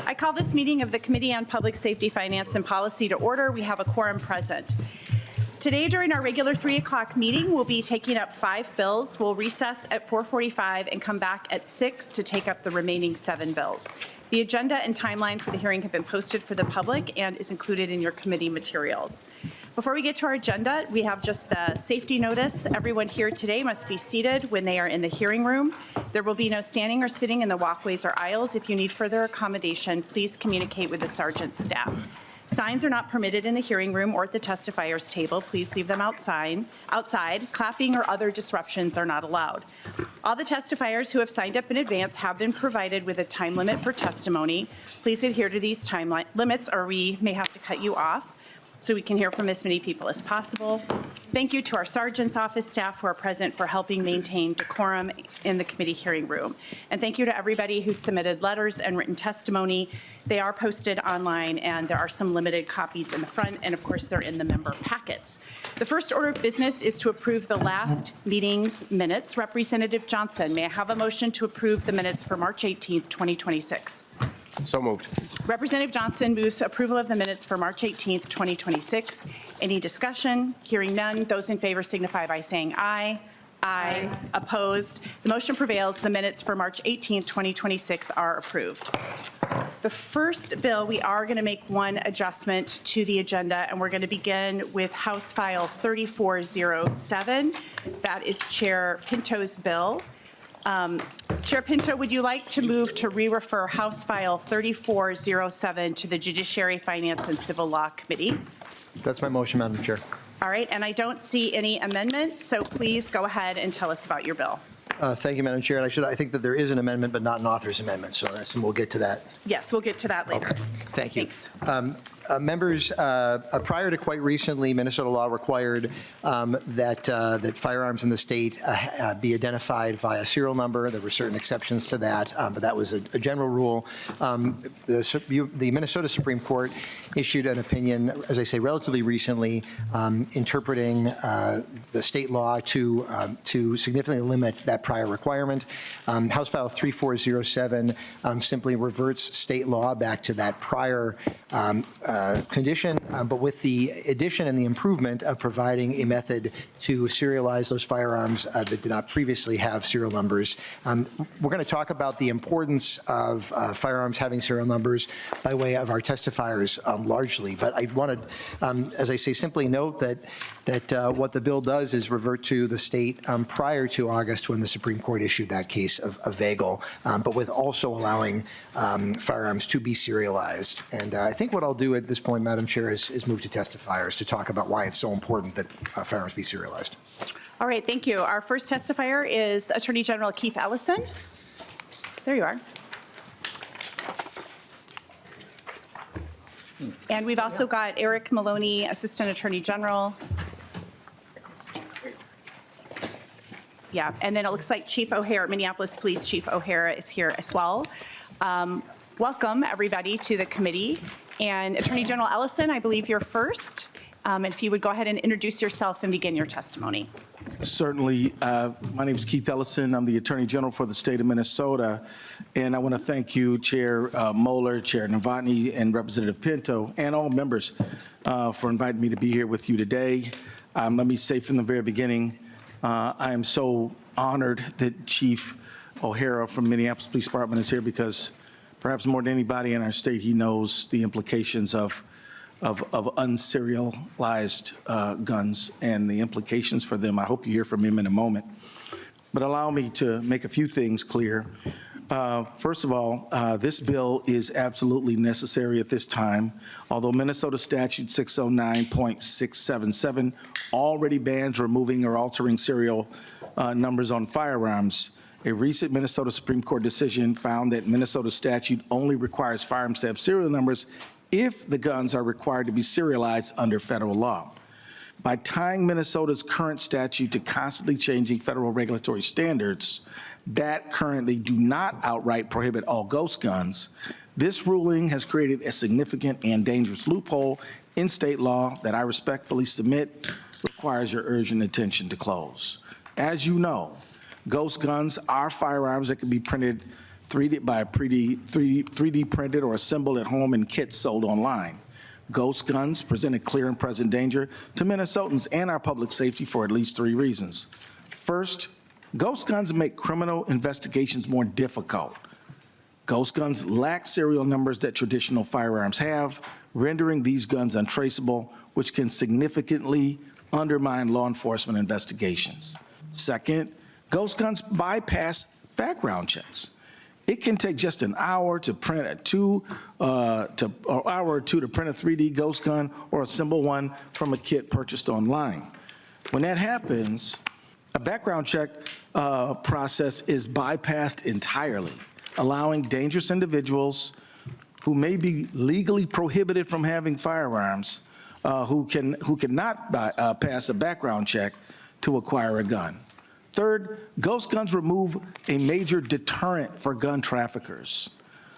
I call this meeting of the Committee on Public Safety, Finance, and Policy to order. We have a quorum present. Today, during our regular 3 o'clock meeting, we'll be taking up 5 bills. We'll recess at 4:45 and come back at 6 to take up the remaining 7 bills. The agenda and timeline for the hearing have been posted for the public and is included in your committee materials. Before we get to our agenda, we have just the safety notice. Everyone here today must be seated when they are in the hearing room. There will be no standing or sitting in the walkways or aisles. If you need further accommodation, please communicate with the sergeant's staff. Signs are not permitted in the hearing room or at the testifier's table. Please leave them outside. Clapping or other disruptions are not allowed. All the testifiers who have signed up in advance have been provided with a time limit for testimony. Please adhere to these time limits or we may have to cut you off so we can hear from as many people as possible. Thank you to our sergeant's office staff who are present for helping maintain decorum in the committee hearing room. And thank you to everybody who submitted letters and written testimony. They are posted online and there are some limited copies in the front and of course they're in the member packets. The first order of business is to approve the last meeting's minutes. Representative Johnson, may I have a motion to approve the minutes for March 18th, 2026? So moved. Representative Johnson moves approval of the minutes for March 18th, 2026. Any discussion? Hearing none. Those in favor signify by saying aye. Aye. Opposed? The motion prevails. The minutes for March 18th, 2026 are approved. The first bill, we are going to make one adjustment to the agenda, and we're going to begin with House File 3407. That is Chair Pinto's bill. Chair Pinto, would you like to move to re-refer House File 3407 to the Judiciary, Finance, and Civil Law Committee? That's my motion, Madam Chair. All right, and I don't see any amendments, so please go ahead and tell us about your bill. Thank you, Madam Chair. And I think that there is an amendment, but not an author's amendment, so we'll get to that. Yes, we'll get to that later. Okay. Thank you. Thanks. Members, prior to quite recently, Minnesota law required that firearms in the state be identified via serial number. There were certain exceptions to that, but that was a general rule. The Minnesota Supreme Court issued an opinion, as I say, relatively recently, interpreting the state law to significantly limit that prior requirement. House File 3407 simply reverts state law back to that prior condition, but with the addition and the improvement of providing a method to serialize those firearms that did not previously have serial numbers. We're going to talk about the importance of firearms having serial numbers by way of our testifiers largely, but I wanted, as I say, simply note that what the bill does is revert to the state prior to August when the Supreme Court issued that case of Vagel, but with also allowing firearms to be serialized. And I think what I'll do at this point, Madam Chair, is move to testifiers to talk about why it's so important that firearms be serialized. All right, thank you. Our first testifier is Attorney General Keith Ellison. There you are. And we've also got Eric Maloney, Assistant Attorney General. Yeah, and then it looks like Chief O'Hara, Minneapolis Police Chief O'Hara is here as well. Welcome, everybody, to the committee. And Attorney General Ellison, I believe you're first. And if you would go ahead and introduce yourself and begin your testimony. Certainly. My name is Keith Ellison. I'm the Attorney General for the state of Minnesota. And I want to thank you, Chair Moeller, Chair Novotny, and Representative Pinto, and all members for inviting me to be here with you today. Let me say from the very beginning, I am so honored that Chief O'Hara from Minneapolis Police Department is here because perhaps more than anybody in our state, he knows the implications of unserialized guns and the implications for them. I hope you hear from him in a moment. But allow me to make a few things clear. First of all, this bill is absolutely necessary at this time. Although Minnesota Statute 609.677 already bans removing or altering serial numbers on firearms, a recent Minnesota Supreme Court decision found that Minnesota statute only requires firearms to have serial numbers if the guns are required to be serialized under federal law. By tying Minnesota's current statute to constantly changing federal regulatory standards that currently do not outright prohibit all ghost guns, this ruling has created a significant and dangerous loophole in state law that I respectfully submit requires your urgent attention to close. As you know, ghost guns are firearms that can be printed 3D printed or assembled at home in kits sold online. Ghost guns present a clear and present danger to Minnesotans and our public safety for at least 3 reasons. First, ghost guns make criminal investigations more difficult. Ghost guns lack serial numbers that traditional firearms have, rendering these guns untraceable, which can significantly undermine law enforcement investigations. Second, ghost guns bypass background checks. It can take just an hour to print a 3D ghost gun or assemble one from a kit purchased online. When that happens, a background check process is bypassed entirely, allowing dangerous individuals who may be legally prohibited from having firearms, who cannot pass a background check, to acquire a gun. Third, ghost guns remove a major deterrent for gun traffickers.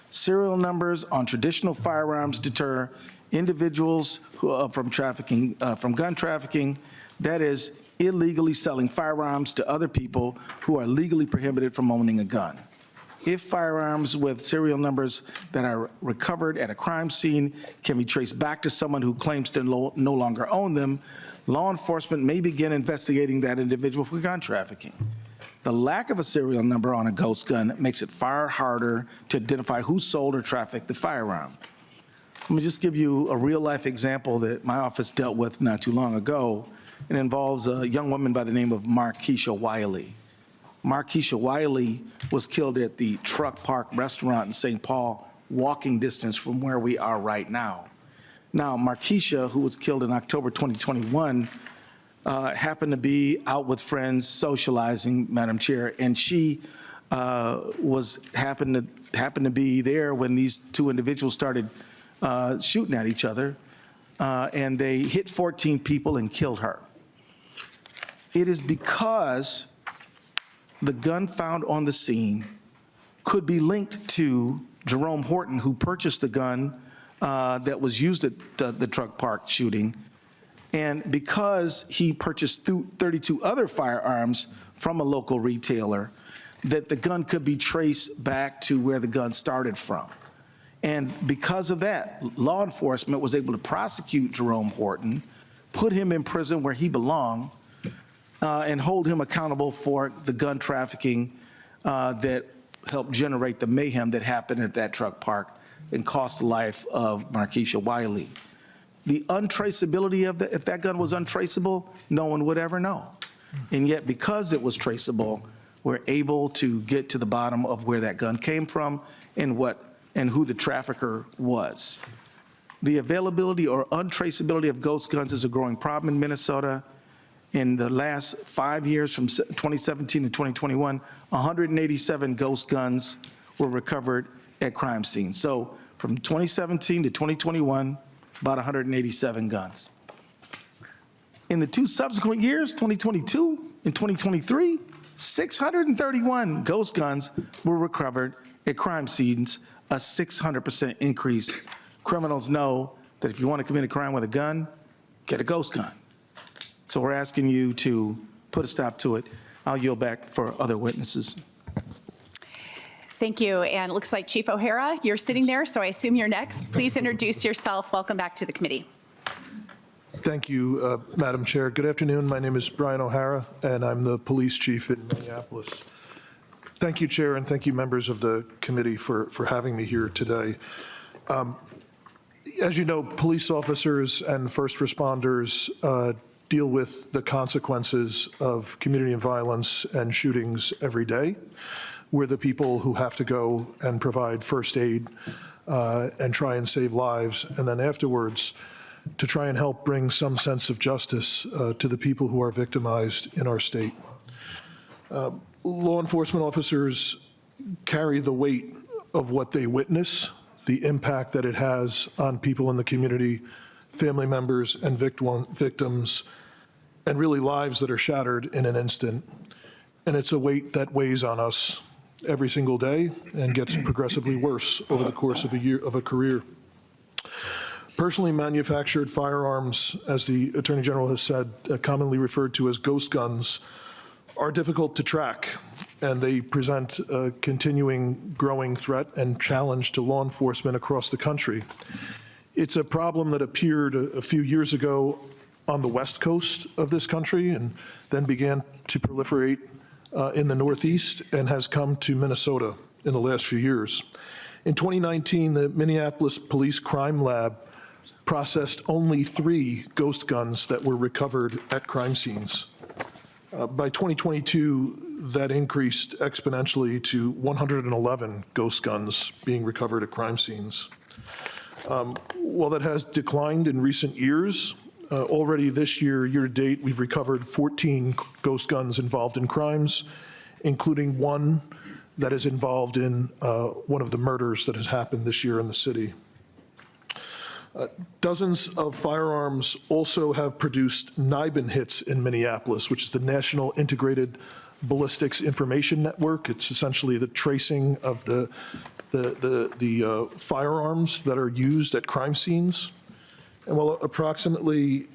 Serial numbers on traditional firearms deter individuals from gun trafficking, that is, illegally selling firearms to other people who are legally prohibited from owning a gun. If firearms with serial numbers that are recovered at a crime scene can be traced back to someone who claims to no longer own them, law enforcement may begin investigating that individual for gun trafficking. The lack of a serial number on a ghost gun makes it far harder to identify who sold or trafficked the firearm. Let me just give you a real-life example that my office dealt with not too long ago. It involves a young woman by the name of Markeisha Wiley. Markeisha Wiley was killed at the Truck Park restaurant in St. Paul, walking distance from where we are right now. Now, Markeisha, who was killed in October 2021, happened to be out with friends socializing, Madam Chair, and she happened to be there when these 2 individuals started shooting at each other, and they hit 14 people and killed her. It is because the gun found on the scene could be linked to Jerome Horton, who purchased the gun that was used at the Truck Park shooting, and because he purchased 32 other firearms from a local retailer, that the gun could be traced back to where the gun started from. And because of that, law enforcement was able to prosecute Jerome Horton, put him in prison where he belonged, and hold him accountable for the gun trafficking that helped generate the mayhem that happened at that Truck Park and cost the life of Markeisha Wiley. The untraceability of if that gun was untraceable, no one would ever know. And yet, because it was traceable, we're able to get to the bottom of where that gun came from and who the trafficker was. The availability or untraceability of ghost guns is a growing problem in Minnesota. In the last 5 years, from 2017 to 2021, 187 ghost guns were recovered at crime scenes. So from 2017 to 2021, about 187 guns. In the 2 subsequent years, 2022 and 2023, 631 ghost guns were recovered at crime scenes, a 600% increase. Criminals know that if you want to commit a crime with a gun, get a ghost gun. So we're asking you to put a stop to it. I'll yield back for other witnesses. Thank you. And it looks like Chief O'Hara, you're sitting there, so I assume you're next. Please introduce yourself. Welcome back to the committee. Thank you, Madam Chair. Good afternoon. My name is Brian O'Hara, and I'm the police chief in Minneapolis. Thank you, Chair, and thank you, members of the committee, for having me here today. As you know, police officers and first responders deal with the consequences of community violence and shootings every day. We're the people who have to go and provide first aid and try and save lives, and then afterwards to try and help bring some sense of justice to the people who are victimized in our state. Law enforcement officers carry the weight of what they witness, the impact that it has on people in the community, family members and victims, and really lives that are shattered in an instant. And it's a weight that weighs on us every single day and gets progressively worse over the course of a career. Personally manufactured firearms, as the Attorney General has said, commonly referred to as ghost guns, are difficult to track. and they present a continuing growing threat and challenge to law enforcement across the country. It's a problem that appeared a few years ago on the west coast of this country and then began to proliferate in the Northeast and has come to Minnesota in the last few years. In 2019, the Minneapolis Police Crime Lab processed only 3 ghost guns that were recovered at crime scenes. By 2022, that increased exponentially to 111 ghost guns being recovered at crime scenes. While that has declined in recent years, already this year to date, we've recovered 14 ghost guns involved in crimes, including one that is involved in one of the murders that has happened this year in the city. Dozens of firearms also have produced NIBIN hits in Minneapolis, which is the National Integrated Ballistics Information Network. It's essentially the tracing of the firearms that are used at crime scenes. And while approximately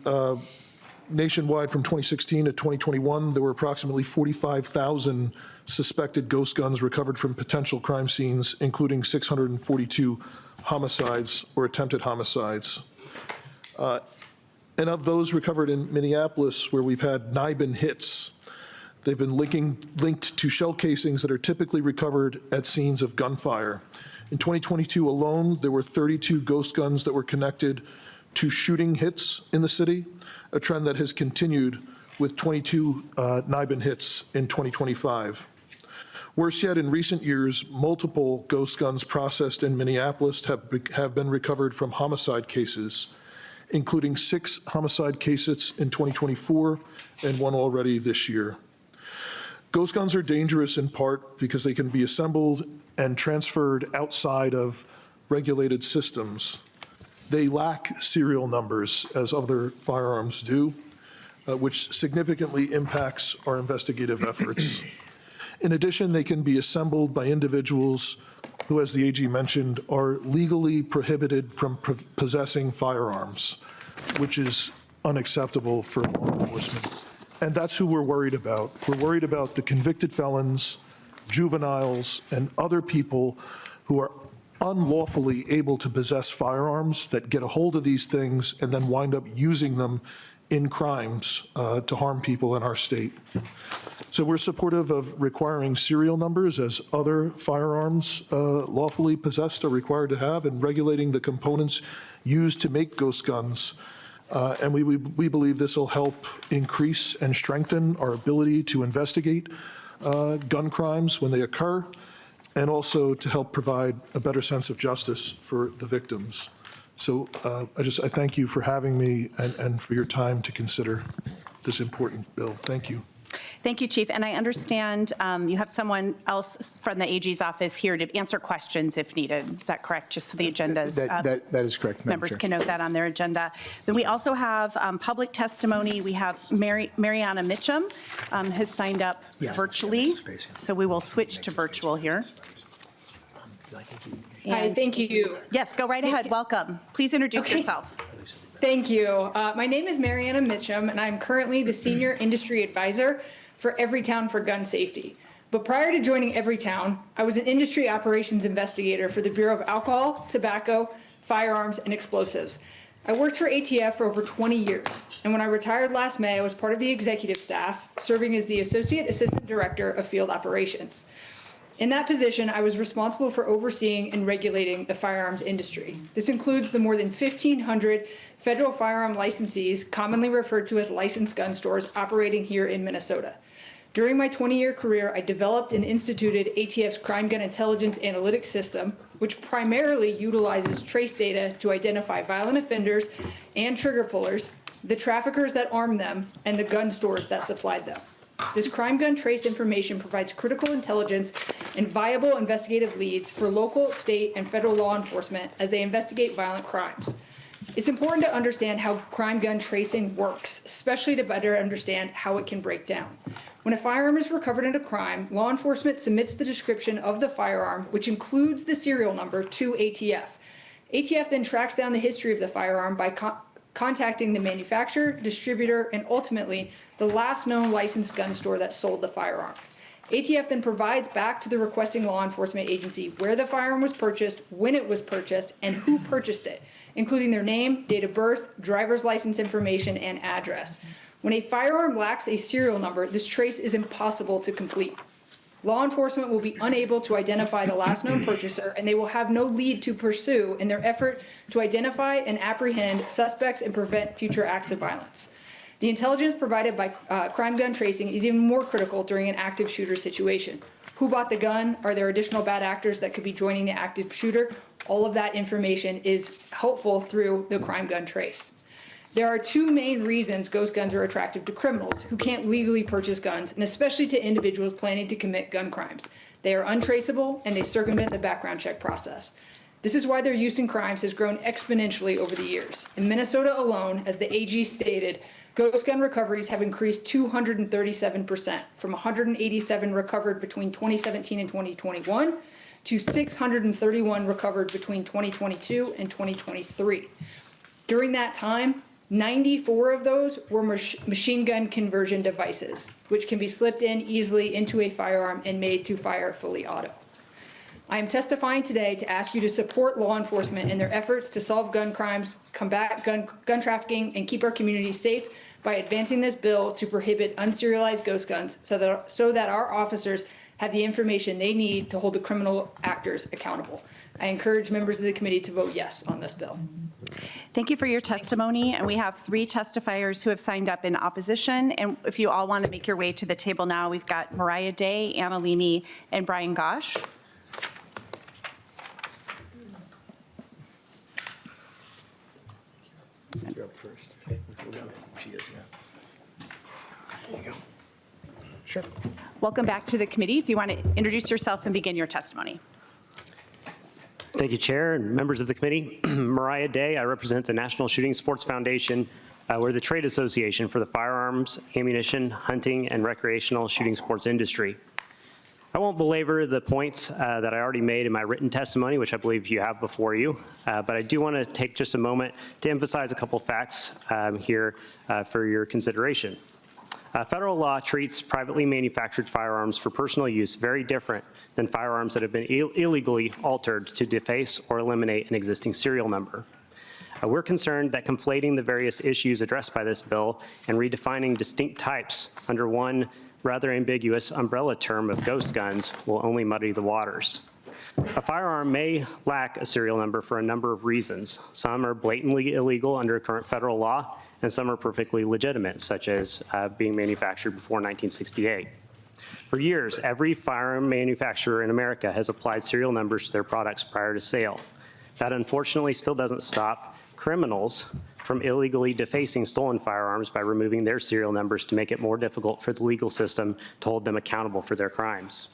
nationwide from 2016 to 2021, there were approximately 45,000 suspected ghost guns recovered from potential crime scenes, including 642 homicides or attempted homicides. And of those recovered in Minneapolis, where we've had NIBIN hits, they've been linked to shell casings that are typically recovered at scenes of gunfire. In 2022 alone, there were 32 ghost guns that were connected to shooting hits in the city, a trend that has continued with 22 NIBIN hits in 2025. Worse yet, in recent years, multiple ghost guns processed in Minneapolis have been recovered from homicide cases, including 6 homicide cases in 2024 and 1 already this year. Ghost guns are dangerous in part because they can be assembled and transferred outside of regulated systems. They lack serial numbers, as other firearms do, which significantly impacts our investigative efforts. In addition, they can be assembled by individuals who, as the AG mentioned, are legally prohibited from possessing firearms, which is unacceptable for law enforcement. And that's who we're worried about. We're worried about the convicted felons, juveniles, and other people who are unlawfully able to possess firearms, that get a hold of these things and then wind up using them in crimes to harm people in our state. So we're supportive of requiring serial numbers, as other firearms lawfully possessed are required to have, and regulating the components used to make ghost guns. And we believe this will help increase and strengthen our ability to investigate gun crimes when they occur, and also to help provide a better sense of justice for the victims. So I thank you for having me and for your time to consider this important bill. Thank you. Thank you, Chief. And I understand you have someone else from the AG's office here to answer questions if needed. Is that correct? Just so the agendas. That is correct, Madam Members Chair. can note that on their agenda. Then we also have public testimony. We have Mariana Mitchum has signed up virtually. So we will switch to virtual here. Hi, thank you. Yes, go right ahead. Welcome. Please introduce yourself. Thank you. My name is Mariana Mitchum, and I'm currently the Senior Industry Advisor for Everytown for Gun Safety. But prior to joining Everytown, I was an industry operations investigator for the Bureau of Alcohol, Tobacco, Firearms, and Explosives. I worked for ATF for over 20 years, and when I retired last May, I was part of the executive staff, serving as the Associate Assistant Director of Field Operations. In that position, I was responsible for overseeing and regulating the firearms industry. This includes the more than 1,500 federal firearm licensees, commonly referred to as licensed gun stores, operating here in Minnesota. During my 20-year career, I developed and instituted ATF's Crime Gun Intelligence Analytics System, which primarily utilizes trace data to identify violent offenders and trigger pullers, the traffickers that arm them, and the gun stores that supplied them. This crime gun trace information provides critical intelligence and viable investigative leads for local, state, and federal law enforcement as they investigate violent crimes. It's important to understand how crime gun tracing works, especially to better understand how it can break down. When a firearm is recovered in a crime, law enforcement submits the description of the firearm, which includes the serial number, to ATF. ATF then tracks down the history of the firearm by contacting the manufacturer, distributor, and ultimately the last known licensed gun store that sold the firearm. ATF then provides back to the requesting law enforcement agency where the firearm was purchased, when it was purchased, and who purchased it, including their name, date of birth, driver's license information, and address. When a firearm lacks a serial number, this trace is impossible to complete. Law enforcement will be unable to identify the last known purchaser, and they will have no lead to pursue in their effort to identify and apprehend suspects and prevent future acts of violence. The intelligence provided by crime gun tracing is even more critical during an active shooter situation. Who bought the gun? Are there additional bad actors that could be joining the active shooter? All of that information is helpful through the crime gun trace. There are two main reasons ghost guns are attractive to criminals who can't legally purchase guns, and especially to individuals planning to commit gun crimes. They are untraceable, and they circumvent the background check process. This is why their use in crimes has grown exponentially over the years. In Minnesota alone, as the AG stated, ghost gun recoveries have increased 237%, from 187 recovered between 2017 and 2021 to 631 recovered between 2022 and 2023. During that time, 94 of those were machine gun conversion devices, which can be slipped in easily into a firearm and made to fire fully auto. I am testifying today to ask you to support law enforcement in their efforts to solve gun crimes, combat gun trafficking, and keep our communities safe by advancing this bill to prohibit unserialized ghost guns so that our officers have the information they need to hold the criminal actors accountable. I encourage members of the committee to vote yes on this bill. Thank you for your testimony, and we have 3 testifiers who have signed up in opposition, and if you all want to make your way to the table now, we've got Mariah Day, Anna Leamy, and Brian Gosh. You're up first. Okay. She is, yeah. There you go. Sure. Welcome back to the committee. If you want to introduce yourself and begin your testimony. Thank you, Chair and members of the committee. Mariah Day, I represent the National Shooting Sports Foundation. We're the trade association for the firearms, ammunition, hunting, and recreational shooting sports industry. I won't belabor the points that I already made in my written testimony, which I believe you have before you, but I do want to take just a moment to emphasize a couple facts here for your consideration. Federal law treats privately manufactured firearms for personal use very different than firearms that have been illegally altered to deface or eliminate an existing serial number. We're concerned that conflating the various issues addressed by this bill and redefining distinct types under one rather ambiguous umbrella term of ghost guns will only muddy the waters. A firearm may lack a serial number for a number of reasons. Some are blatantly illegal under current federal law, and some are perfectly legitimate, such as being manufactured before 1968. For years, every firearm manufacturer in America has applied serial numbers to their products prior to sale. That unfortunately still doesn't stop criminals from illegally defacing stolen firearms by removing their serial numbers to make it more difficult for the legal system to hold them accountable for their crimes.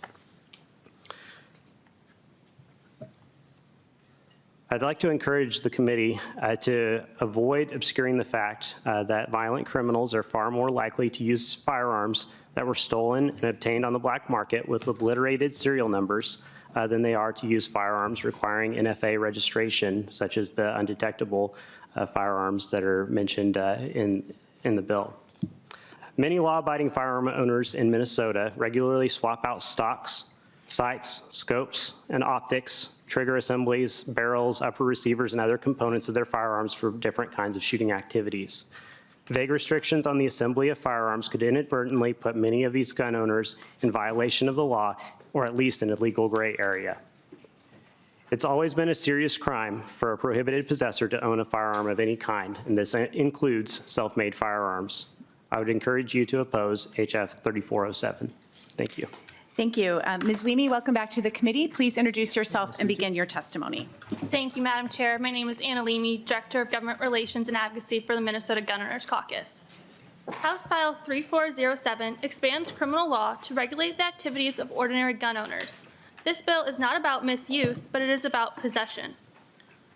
I'd like to encourage the committee to avoid obscuring the fact that violent criminals are far more likely to use firearms that were stolen and obtained on the black market with obliterated serial numbers than they are to use firearms requiring NFA registration, such as the undetectable firearms that are mentioned in the bill. Many law-abiding firearm owners in Minnesota regularly swap out stocks, sights, scopes, and optics, trigger assemblies, barrels, upper receivers, and other components of their firearms for different kinds of shooting activities. Vague restrictions on the assembly of firearms could inadvertently put many of these gun owners in violation of the law, or at least in a legal gray area. It's always been a serious crime for a prohibited possessor to own a firearm of any kind, and this includes self-made firearms. I would encourage you to oppose HF 3407. Thank you. Thank you. Ms. Leamy, welcome back to the committee. Please introduce yourself and begin your testimony. Thank you, Madam Chair. My name is Anna Leamy, Director of Government Relations and Advocacy for the Minnesota Gun Owners Caucus. House File 3407 expands criminal law to regulate the activities of ordinary gun owners. This bill is not about misuse, but it is about possession.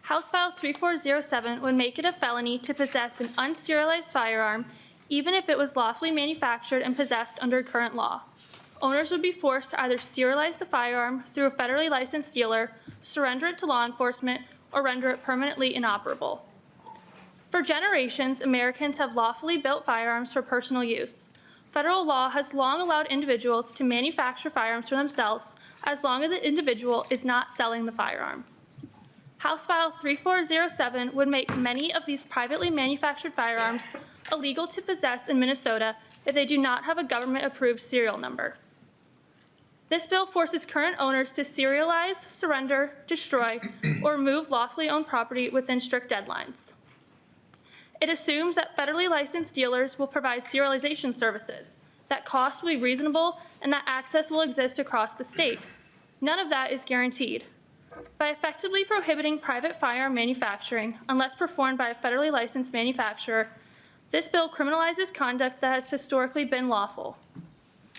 House File 3407 would make it a felony to possess an unserialized firearm, even if it was lawfully manufactured and possessed under current law. Owners would be forced to either serialize the firearm through a federally licensed dealer, surrender it to law enforcement, or render it permanently inoperable. For generations, Americans have lawfully built firearms for personal use. Federal law has long allowed individuals to manufacture firearms for themselves as long as the individual is not selling the firearm. House File 3407 would make many of these privately manufactured firearms illegal to possess in Minnesota if they do not have a government-approved serial number. This bill forces current owners to serialize, surrender, destroy, or remove lawfully owned property within strict deadlines. It assumes that federally licensed dealers will provide serialization services, that costs will be reasonable, and that access will exist across the state. None of that is guaranteed. By effectively prohibiting private firearm manufacturing, unless performed by a federally licensed manufacturer, this bill criminalizes conduct that has historically been lawful.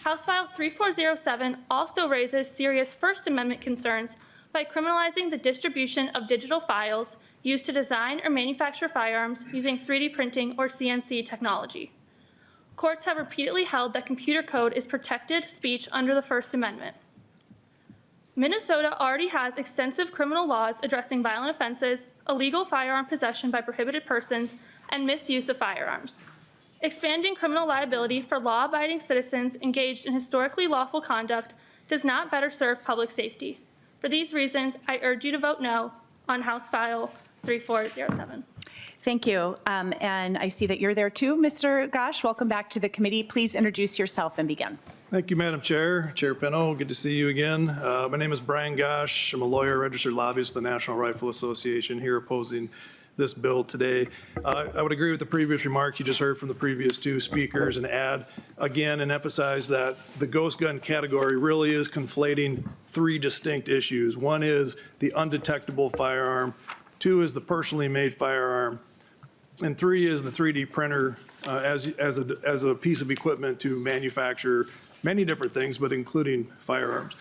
House File 3407 also raises serious First Amendment concerns by criminalizing the distribution of digital files used to design or manufacture firearms using 3D printing or CNC technology. Courts have repeatedly held that computer code is protected speech under the First Amendment. Minnesota already has extensive criminal laws addressing violent offenses, illegal firearm possession by prohibited persons, and misuse of firearms. Expanding criminal liability for law-abiding citizens engaged in historically lawful conduct does not better serve public safety. For these reasons, I urge you to vote no on House File 3407. Thank you. And I see that you're there too, Mr. Gosh. Welcome back to the committee. Please introduce yourself and begin. Thank you, Madam Chair. Chair Pinto, good to see you again. My name is Brian Gosh. I'm a lawyer, registered lobbyist with the National Rifle Association, here opposing this bill today. I would agree with the previous remarks you just heard from the previous two speakers and add again and emphasize that the ghost gun category really is conflating three distinct issues. One is the undetectable firearm, two is the personally made firearm, and three is the 3D printer as a piece of equipment to manufacture many different things, but including firearms.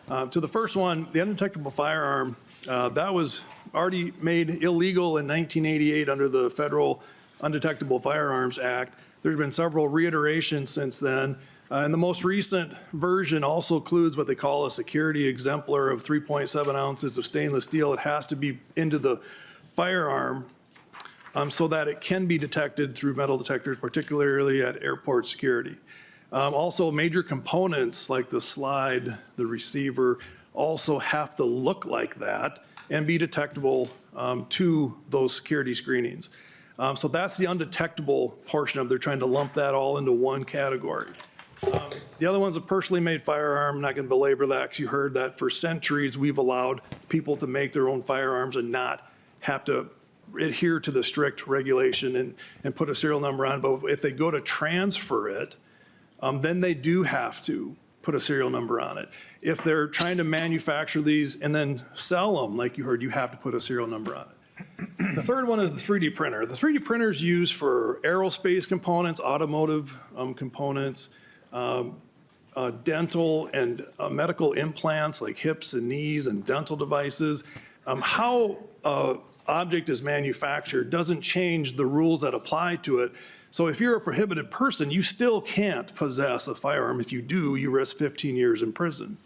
To the first one, the undetectable firearm, that was already made illegal in 1988 under the Federal Undetectable Firearms Act. There's been several reiterations since then. And the most recent version also includes what they call a security exemplar of 3.7 ounces of stainless steel. It has to be into the firearm so that it can be detected through metal detectors, particularly at airport security. Also, major components like the slide, the receiver, also have to look like that and be detectable to those security screenings. So that's the undetectable portion of it. They're trying to lump that all into one category. The other one's a personally made firearm. I'm not going to belabor that because you heard that for centuries we've allowed people to make their own firearms and not have to adhere to the strict regulation and put a serial number on. But if they go to transfer it, then they do have to put a serial number on it. If they're trying to manufacture these and then sell them, like you heard, you have to put a serial number on it. The third one is the 3D printer. The 3D printer is used for aerospace components, automotive components, dental and medical implants like hips and knees and dental devices. How an object is manufactured doesn't change the rules that apply to it. So if you're a prohibited person, you still can't possess a firearm. If you do, you risk 15 years in prison.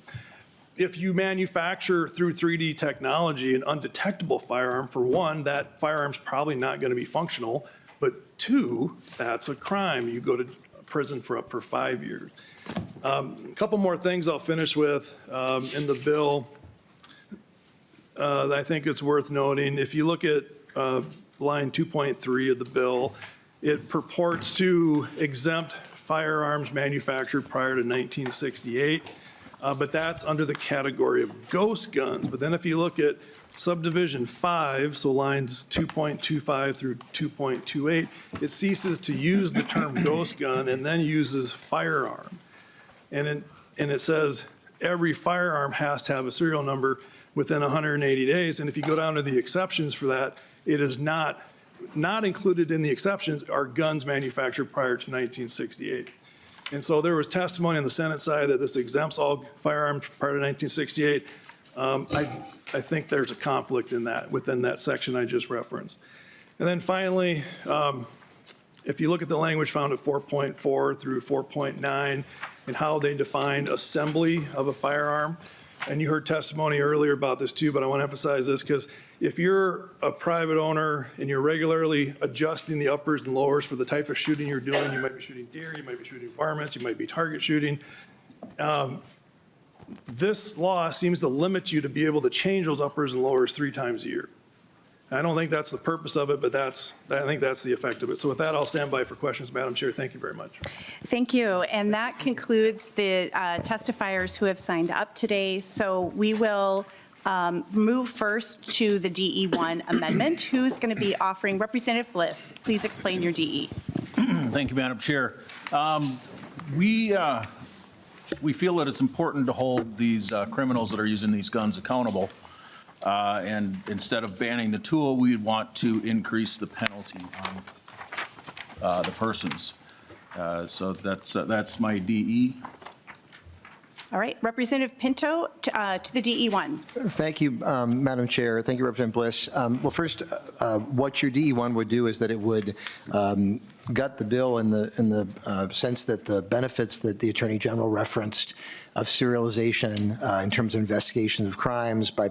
If you manufacture through 3D technology an undetectable firearm, for one, that firearm's probably not going to be functional, but two, that's a crime. You go to prison for up for 5 years. A couple more things I'll finish with in the bill that I think it's worth noting. If you look at line 2.3 of the bill, it purports to exempt firearms manufactured prior to 1968, but that's under the category of ghost guns. But then if you look at subdivision 5, so lines 2.25 through 2.28, it ceases to use the term ghost gun and then uses firearm. And it says every firearm has to have a serial number within 180 days. And if you go down to the exceptions for that, it is not included in the exceptions are guns manufactured prior to 1968. And so there was testimony on the Senate side that this exempts all firearms prior to 1968. I think there's a conflict in that, within that section I just referenced. And then finally, if you look at the language found at 4.4 through 4.9 and how they defined assembly of a firearm, and you heard testimony earlier about this too, but I want to emphasize this because if you're a private owner and you're regularly adjusting the uppers and lowers for the type of shooting you're doing, you might be shooting deer, you might be shooting varmints, you might be target shooting. This law seems to limit you to be able to change those uppers and lowers 3 times a year. I don't think that's the purpose of it, but I think that's the effect of it. So with that, I'll stand by for questions, Madam Chair. Thank you very much. Thank you. And that concludes the testifiers who have signed up today. So we will move first to the DE1 amendment. Who's going to be offering? Representative Bliss, please explain your DE. Thank you, Madam Chair. We feel that it's important to hold these criminals that are using these guns accountable. And instead of banning the tool, we want to increase the penalty on the persons. So that's my DE. All right, Representative Pinto to the DE1. Thank you, Madam Chair. Thank you, Representative Bliss. Well, first, what your DE1 would do is that it would gut the bill in the sense that the benefits that the Attorney General referenced of serialization in terms of investigation of crimes by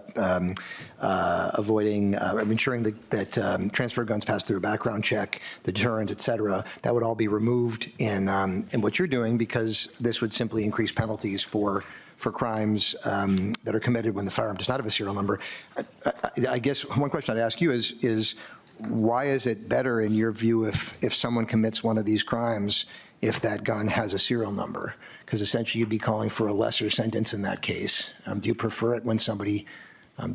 avoiding, ensuring that transfer guns pass through a background check, the deterrent, et cetera, that would all be removed in what you're doing, because this would simply increase penalties for crimes that are committed when the firearm does not have a serial number. I guess one question I'd ask you is why is it better in your view if someone commits one of these crimes if that gun has a serial number? Because essentially you'd be calling for a lesser sentence in that case. Do you prefer it when somebody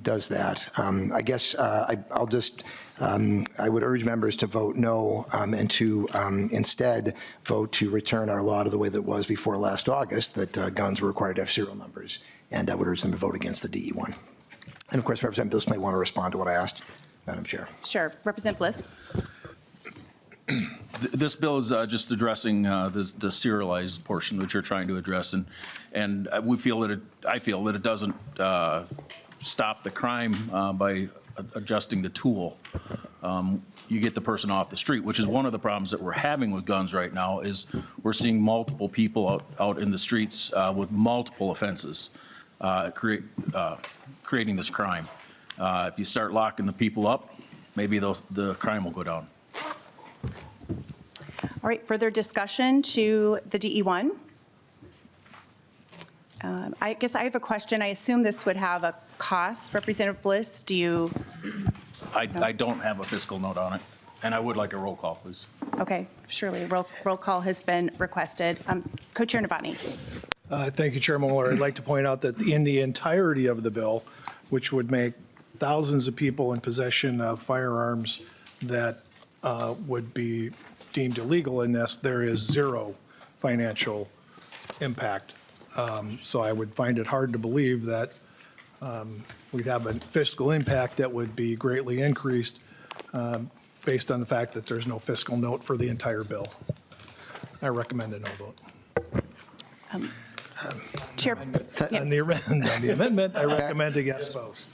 does that? I guess I'll just, I would urge members to vote no and to instead vote to return our law to the way that it was before last August, that guns were required to have serial numbers. And I would urge them to vote against the DE1. And of course, Representative Bliss may want to respond to what I asked, Madam Chair. Sure, Representative Bliss. This bill is just addressing the serialized portion that you're trying to address, and we feel that I feel that it doesn't stop the crime by adjusting the tool. You get the person off the street, which is one of the problems that we're having with guns right now. Is we're seeing multiple people out in the streets with multiple offenses, creating this crime. If you start locking the people up, maybe the crime will go down. All right, further discussion to the DE1? I guess I have a question. I assume this would have a cost. Representative Bliss, do you? I don't have a fiscal note on it, and I would like a roll call, please. Okay, surely. Roll call has been requested. Co-Chair Novotny. Thank you, Chairman Mueller. I'd like to point out that in the entirety of the bill, which would make thousands of people in possession of firearms that would be deemed illegal in this, there is zero financial impact. So I would find it hard to believe that we'd have a fiscal impact that would be greatly increased based on the fact that there's no fiscal note for the entire bill. I recommend a no vote. Chair. On the amendment, I recommend against votes.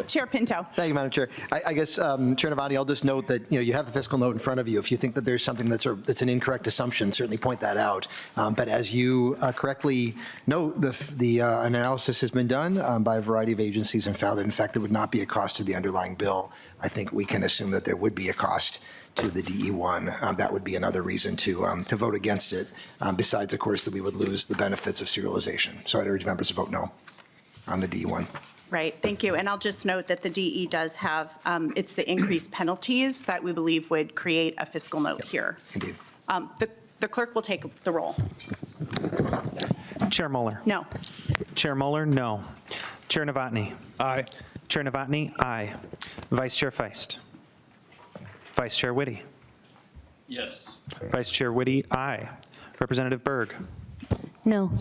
Chair Pinto. Thank you, Madam Chair. I guess, Chair Novotny, I'll just note that, you have the fiscal note in front of you. If you think that there's something that's an incorrect assumption, certainly point that out. But as you correctly note, the analysis has been done by a variety of agencies and found that, in fact, there would not be a cost to the underlying bill. I think we can assume that there would be a cost to the DE1. That would be another reason to vote against it, besides, of course, that we would lose the benefits of serialization. So I'd urge members to vote no on the DE1. Right, thank you. And I'll just note that the DE does have, it's the increased penalties that we believe would create a fiscal note here. Indeed. The clerk will take the roll. Chair Mueller. No. Chair Mueller, no. Chair Novotny. Aye. Chair Novotny, aye. Vice Chair Feist. Vice Chair Whitty. Yes. Vice Chair Whitty, aye. Representative Berg. No.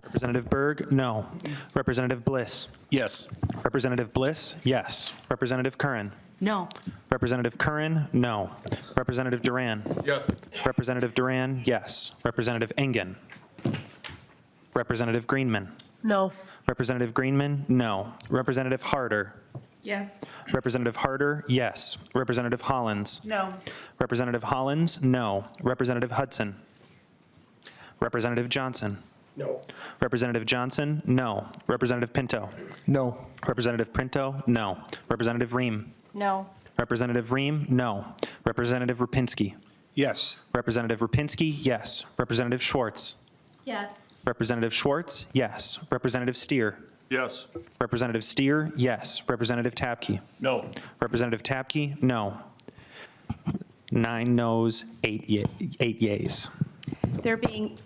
Representative Berg, no. Representative Bliss. Yes. Representative Bliss, yes. Representative Curran. No. Representative Curran, no. Representative Duran. Yes. Representative Duran, yes. Representative Engen. Representative Greenman. No. Representative Greenman, no. Representative Harder. Yes. Representative Harder, yes. Representative Hollins. No. Representative Hollins, no. Representative Hudson. Representative Johnson. No. Representative Johnson? No. Representative Pinto? No. Representative Pinto? No. Representative Ream? No. Representative Ream? No. Representative Rapinski? Yes. Representative Rapinski? Yes. Representative Schwartz? Yes. Representative Schwartz? Yes. Representative Steer? Yes. Representative Steer? Yes. Representative Tapke? No. Representative Tapke? No. 9 noes, 8 yeas. There being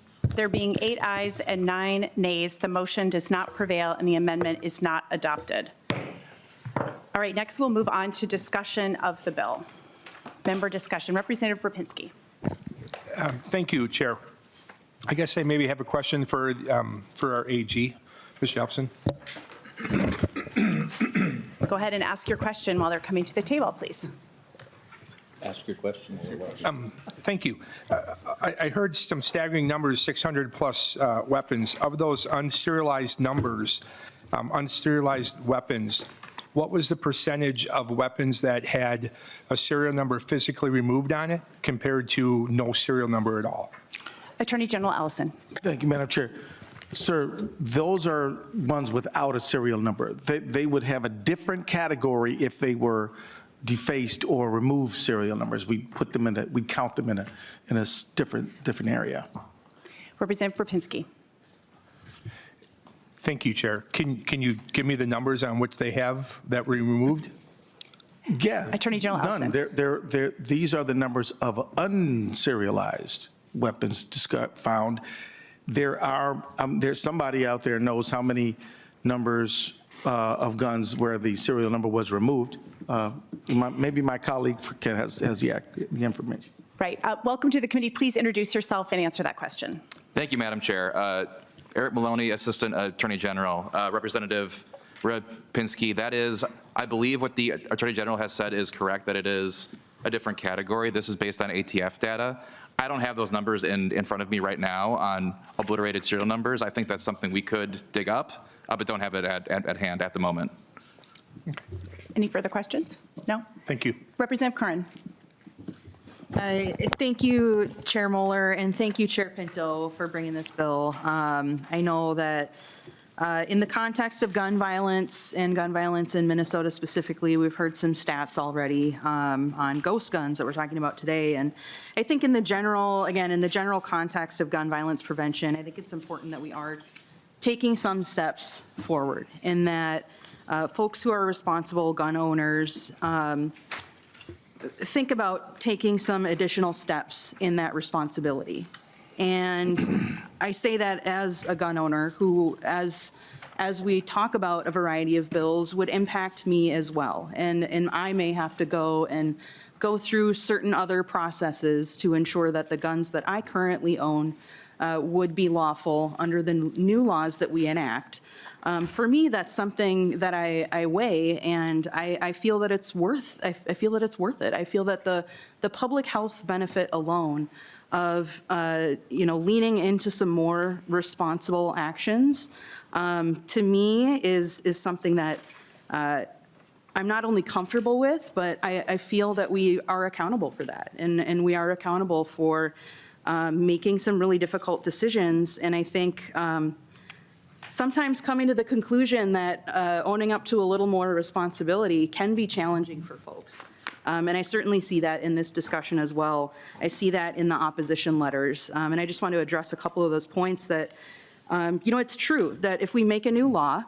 8 ayes and 9 nays, the motion does not prevail and the amendment is not adopted. All right, next we'll move on to discussion of the bill. Member discussion. Representative Rapinski. Thank you, Chair. I guess I maybe have a question for our AG, Ms. Jobson. Go ahead and ask your question while they're coming to the table, please. Ask your questions. Thank you. I heard some staggering numbers, 600 plus weapons. Of those unserialized numbers, unserialized weapons, what was the percentage of weapons that had a serial number physically removed on it compared to no serial number at all? Attorney General Ellison. Thank you, Madam Chair. Sir, those are ones without a serial number. They would have a different category if they were defaced or removed serial numbers. We put them in that, we count them in a different area. Representative Rapinski. Thank you, Chair. Can you give me the numbers on which they have that were removed? Yeah. Attorney General None. Ellison. These are the numbers of unserialized weapons found. There's somebody out there knows how many numbers of guns where the serial number was removed. Maybe my colleague has the information. Right. Welcome to the committee. Please introduce yourself and answer that question. Thank you, Madam Chair. Eric Maloney, Assistant Attorney General. Representative Rapinski, that is, I believe what the Attorney General has said is correct, that it is a different category. This is based on ATF data. I don't have those numbers in front of me right now on obliterated serial numbers. I think that's something we could dig up, but don't have it at hand at the moment. Any further questions? No? Thank you. Representative Curran. Thank you, Chair Moeller, and thank you, Chair Pinto, for bringing this bill. I know that in the context of gun violence and gun violence in Minnesota specifically, we've heard some stats already on ghost guns that we're talking about today. And I think in the general, again, in the general context of gun violence prevention, I think it's important that we are taking some steps forward in that folks who are responsible gun owners think about taking some additional steps in that responsibility. And I say that as a gun owner who, as we talk about a variety of bills, would impact me as well. And I may have to go through certain other processes to ensure that the guns that I currently own would be lawful under the new laws that we enact. For me, that's something that I weigh, and I feel that it's worth. I feel that it's worth it. I feel that the public health benefit alone of leaning into some more responsible actions, to me is something that I'm not only comfortable with, but I feel that we are accountable for that, and we are accountable for making some really difficult decisions. And I think sometimes coming to the conclusion that owning up to a little more responsibility can be challenging for folks. And I certainly see that in this discussion as well. I see that in the opposition letters. And I just want to address a couple of those points that, it's true that if we make a new law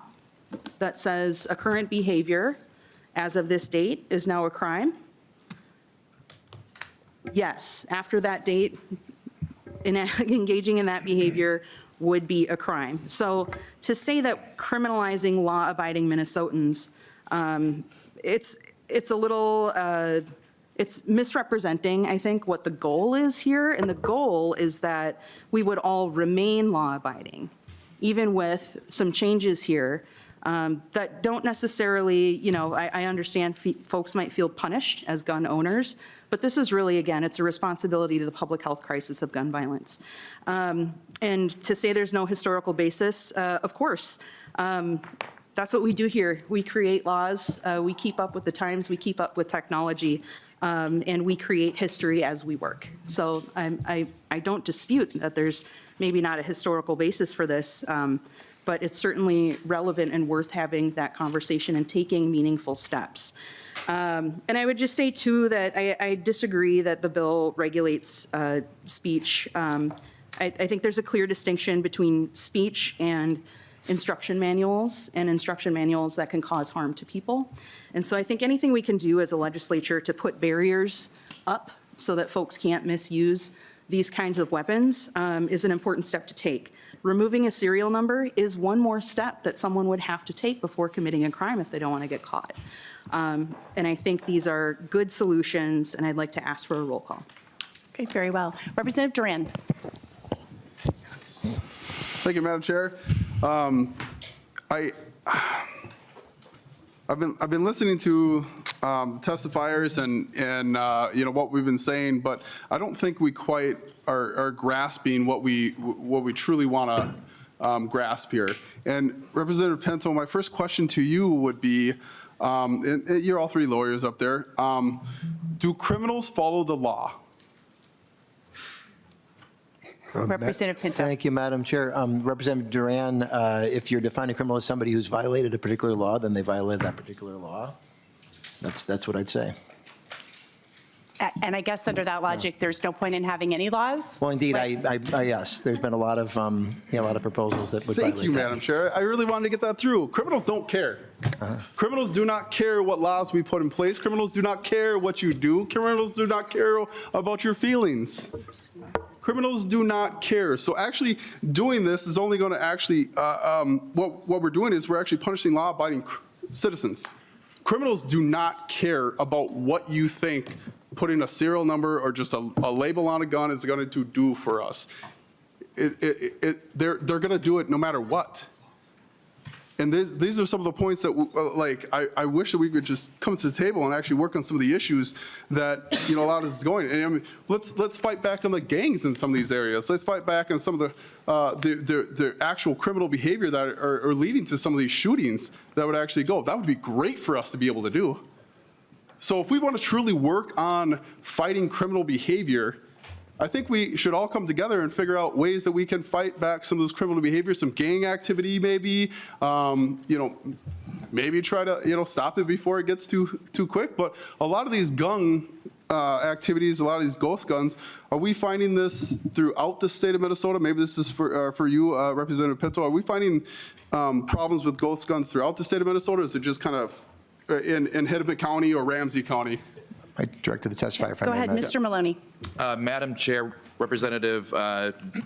that says a current behavior as of this date is now a crime, yes, after that date, engaging in that behavior would be a crime. So to say that criminalizing law-abiding Minnesotans, it's a little, it's misrepresenting, I think, what the goal is here. And the goal is that we would all remain law-abiding, even with some changes here that don't necessarily, I understand folks might feel punished as gun owners, but this is really, again, it's a responsibility to the public health crisis of gun violence. And to say there's no historical basis, of course, that's what we do here. We create laws, we keep up with the times, we keep up with technology, and we create history as we work. So I don't dispute that there's maybe not a historical basis for this, but it's certainly relevant and worth having that conversation and taking meaningful steps. And I would just say, too, that I disagree that the bill regulates speech. I think there's a clear distinction between speech and instruction manuals that can cause harm to people. And so I think anything we can do as a legislature to put barriers up so that folks can't misuse these kinds of weapons is an important step to take. Removing a serial number is one more step that someone would have to take before committing a crime if they don't want to get caught. And I think these are good solutions, and I'd like to ask for a roll call. Okay, very well. Representative Duran. Thank you, Madam Chair. I've been listening to testifiers and you know what we've been saying, but I don't think we quite are grasping what we truly want to grasp here. And Representative Pinto, my first question to you would be, and you're all three lawyers up there, do criminals follow the law? Representative Pinto. Thank you, Madam Chair. Representative Duran, if you're defining a criminal as somebody who's violated a particular law, then they violated that particular law. That's what I'd say. And I guess under that logic, there's no point in having any laws? Well, indeed, yes, there's been a lot of proposals that would violate Thank you, that. Madam Chair. I really wanted to get that through. Criminals don't care. Criminals do not care what laws we put in place. Criminals do not care what you do. Criminals do not care about your feelings. Criminals do not care. So actually doing this is only going to actually, what we're doing is we're actually punishing law-abiding citizens. Criminals do not care about what you think putting a serial number or just a label on a gun is going to do for us. They're going to do it no matter what. And these are some of the points that, like, I wish that we could just come to the table and actually work on some of the issues that, you know, a lot of this is going. And I mean, let's fight back on the gangs in some of these areas. Let's fight back on some of the actual criminal behavior that are leading to some of these shootings that would actually go. That would be great for us to be able to do. So if we want to truly work on fighting criminal behavior, I think we should all come together and figure out ways that we can fight back some of those criminal behaviors, some gang activity maybe, you know, maybe try to, you know, stop it before it gets too quick. But a lot of these gun activities, a lot of these ghost guns, are we finding this throughout the state of Minnesota? Maybe this is for you, Representative Pinto. Are we finding problems with ghost guns throughout the state of Minnesota? Or is it just kind of in Hennepin County or Ramsey County? I direct to the testifier. Go ahead, Mr. Maloney. Madam Chair, Representative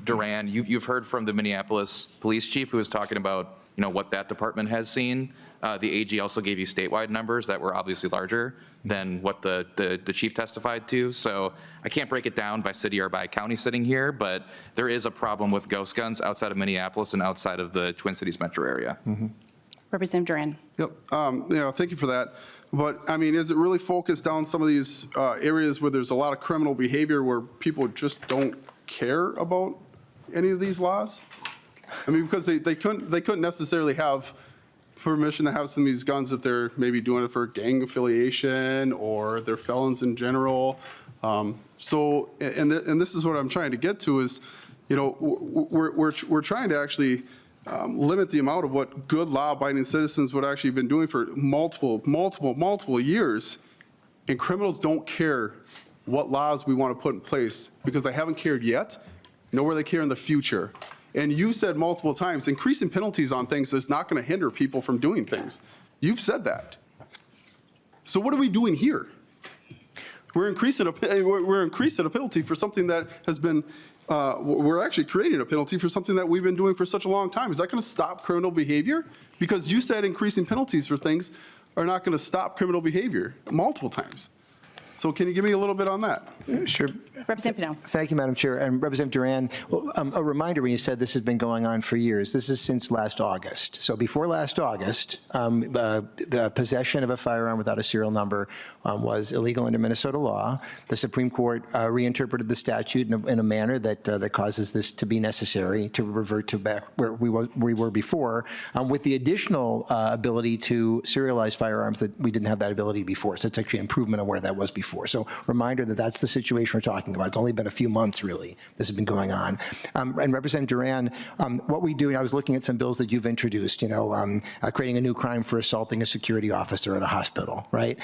Duran, you've heard from the Minneapolis police chief who was talking about, you know, what that department has seen. The AG also gave you statewide numbers that were obviously larger than what the chief testified to. So I can't break it down by city or by county sitting here, but there is a problem with ghost guns outside of Minneapolis and outside of the Twin Cities metro area. Mm-hmm. Representative Duran. Yep. You know, thank you for that. But I mean, is it really focused down some of these areas where there's a lot of criminal behavior where people just don't care about any of these laws? I mean, because they couldn't necessarily have permission to have some of these guns if they're maybe doing it for gang affiliation or they're felons in general. So, and this is what I'm trying to get to is, you know, we're trying to actually limit the amount of what good law-abiding citizens would actually have been doing for multiple years. And criminals don't care what laws we want to put in place because they haven't cared yet, nor will they care in the future. And you've said multiple times, increasing penalties on things is not going to hinder people from doing things. You've said that. So what are we doing here? We're increasing a penalty for something that has been we're actually creating a penalty for something that we've been doing for such a long time. Is that going to stop criminal behavior? Because you said increasing penalties for things are not going to stop criminal behavior multiple times. So can you give me a little bit on that? Sure. Representative Pinto. Thank you, Madam Chair. And Representative Duran, well, a reminder when you said this has been going on for years. This is since last August. So before last August, the possession of a firearm without a serial number was illegal under Minnesota law. The Supreme Court reinterpreted the statute in a manner that causes this to be necessary to revert to back where we were before, with the additional ability to serialize firearms that we didn't have that ability before. So it's actually an improvement of where that was before. before. So reminder that that's the situation we're talking about. It's only been a few months, really, this has been going on. And Representative Duran, what we do, and I was looking at some bills that you've introduced, creating a new crime for assaulting a security officer at a hospital, right?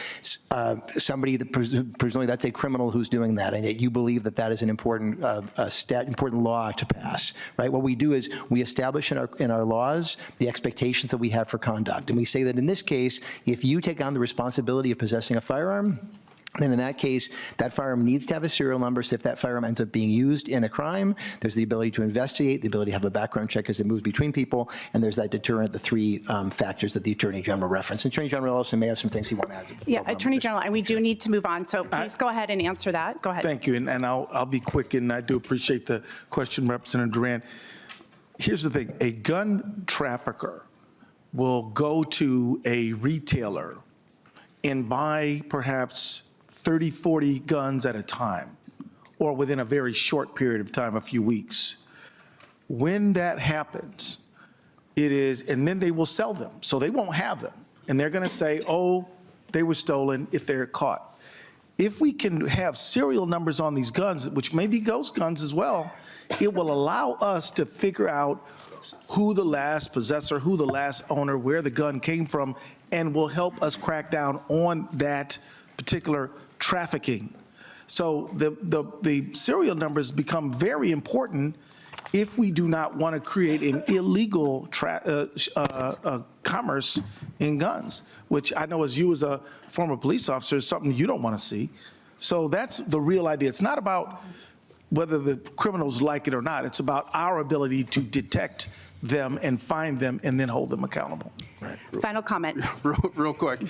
Somebody that presumably that's a criminal who's doing that, and yet you believe that that is an important important law to pass, right? What we do is we establish in our laws the expectations that we have for conduct, and we say that in this case, if you take on the responsibility of possessing a firearm, then in that case, that firearm needs to have a serial number, so if that firearm ends up being used in a crime, there's the ability to investigate, the ability to have a background check as it moves between people, and there's that deterrent, the three factors that the Attorney General referenced. Attorney General also may have some things he wants to add. Yeah, Attorney General, and we do need to move on, so please go ahead and answer that. Go ahead. Thank you, and I'll be quick, and I do appreciate the question, Representative Duran. Here's the thing, a gun trafficker will go to a retailer and buy perhaps 30, 40 guns at a time, or within a very short period of time, a few weeks. When that happens, and then they will sell them, so they won't have them. And they're gonna say, oh, they were stolen if they're caught. If we can have serial numbers on these guns, which may be ghost guns as well, it will allow us to figure out who the last possessor, who the last owner, where the gun came from, and will help us crack down on that particular trafficking. So the serial numbers become very important if we do not want to create an illegal commerce in guns, which I know as you as a former police officer is something you don't want to see. So that's the real idea. It's not about whether the criminals like it or not. It's about our ability to detect them and find them and then hold them accountable. Right. Final comment. Real quick.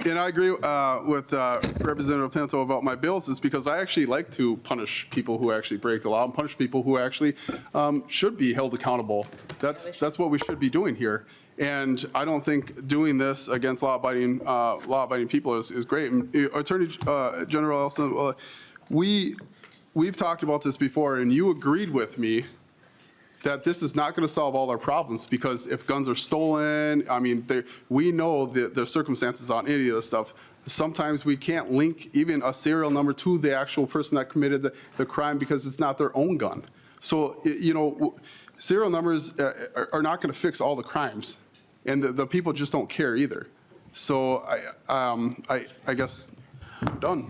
And I agree with Representative Pinto about my bills is because I actually like to punish people who actually break the law and punish people who actually should be held accountable. That's what we should be doing here. And I don't think doing this against law-abiding people is great. And Attorney General Elson, we've talked about this before, and you agreed with me that this is not going to solve all our problems, because if guns are stolen, I mean, we know the circumstances on any of this stuff. Sometimes we can't link even a serial number to the actual person that committed the crime because it's not their own gun. So, serial numbers are not going to fix all the crimes, and the people just don't care either. So I guess I'm done.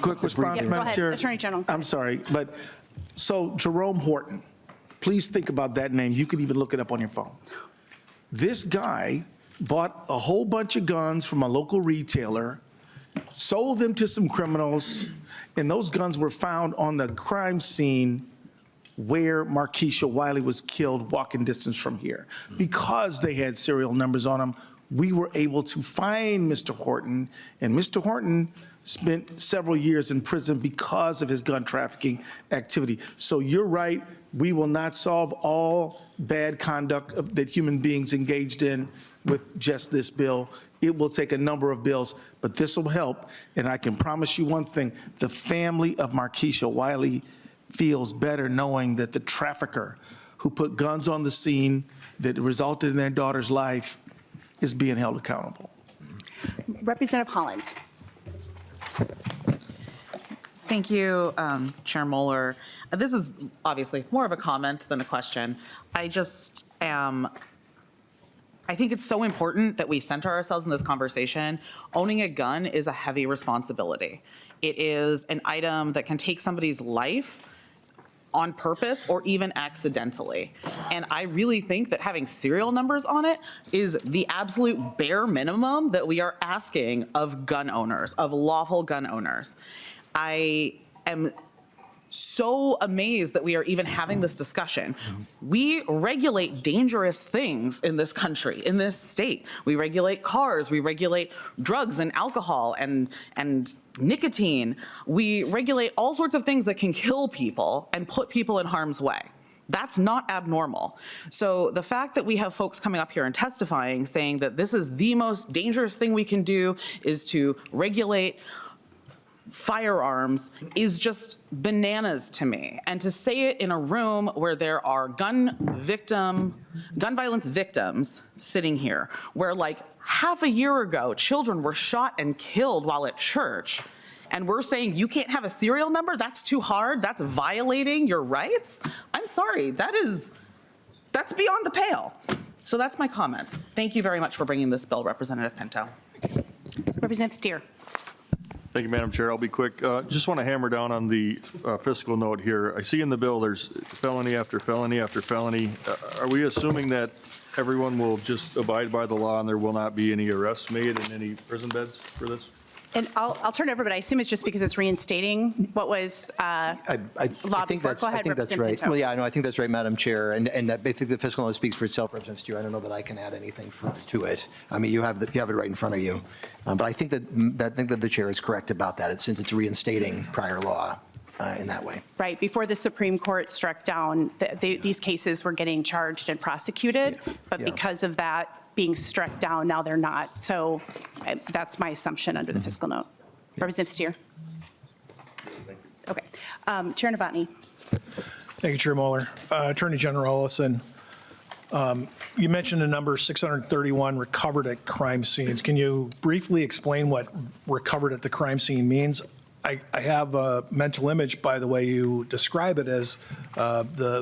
Quick response, Madam Chair. Attorney General. I'm sorry, but so Jerome Horton, please think about that name. You can even look it up on your phone. This guy bought a whole bunch of guns from a local retailer, sold them to some criminals, and those guns were found on the crime scene where Markeisha Wiley was killed, walking distance from here. Because they had serial numbers on them, we were able to find Mr. Horton, and Mr. Horton spent several years in prison because of his gun trafficking activity. So you're right, we will not solve all bad conduct that human beings engaged in with just this bill. It will take a number of bills, but this will help. And I can promise you one thing, the family of Markeisha Wiley feels better knowing that the trafficker who put guns on the scene that resulted in their daughter's life is being held accountable. Representative Hollins. Thank you, Chair Moeller. This is obviously more of a comment than a question. I think it's so important that we center ourselves in this conversation. Owning a gun is a heavy responsibility. It is an item that can take somebody's life on purpose or even accidentally. And I really think that having serial numbers on it is the absolute bare minimum that we are asking of gun owners, of lawful gun owners. I am so amazed that we are even having this discussion. We regulate dangerous things in this country, in this state. We regulate cars, we regulate drugs and alcohol and nicotine. We regulate all sorts of things that can kill people and put people in harm's way. That's not abnormal. So the fact that we have folks coming up here and testifying saying that this is the most dangerous thing we can do is to regulate firearms is just bananas to me. And to say it in a room where there are gun violence victims sitting here, where like half a year ago, children were shot and killed while at church, and we're saying you can't have a serial number, that's too hard, that's violating your rights, I'm sorry, that's beyond the pale. So that's my comment. Thank you very much for bringing this bill, Representative Pinto. Representative Steer. Thank you, Madam Chair. I'll be quick. Just want to hammer down on the fiscal note here. I see in the bill there's felony after felony after felony. Are we assuming that everyone will just abide by the law and there will not be any arrests made and any prison beds for this? And I'll turn it over, but I assume it's just because it's reinstating what was I law think before. that's, Go ahead, I think that's Representative right. Pinto. Well, yeah, no, I think that's right, Madam Chair, and I think the fiscal note speaks for itself, Representative Steer. I don't know that I can add anything to it. I mean, you have it right in front of you. But I think that the chair is correct about that, since it's reinstating prior law in that way. Right, before the Supreme Court struck down, these cases were getting charged and prosecuted, but because of that being struck down, now they're not. So that's my assumption under the fiscal note. Representative Steer. Okay. Chair Novotny. Thank you, Chair Mueller. Attorney General Ellison, you mentioned the number 631 recovered at crime scenes. Can you briefly explain what recovered at the crime scene means? I have a mental image by the way you describe it, as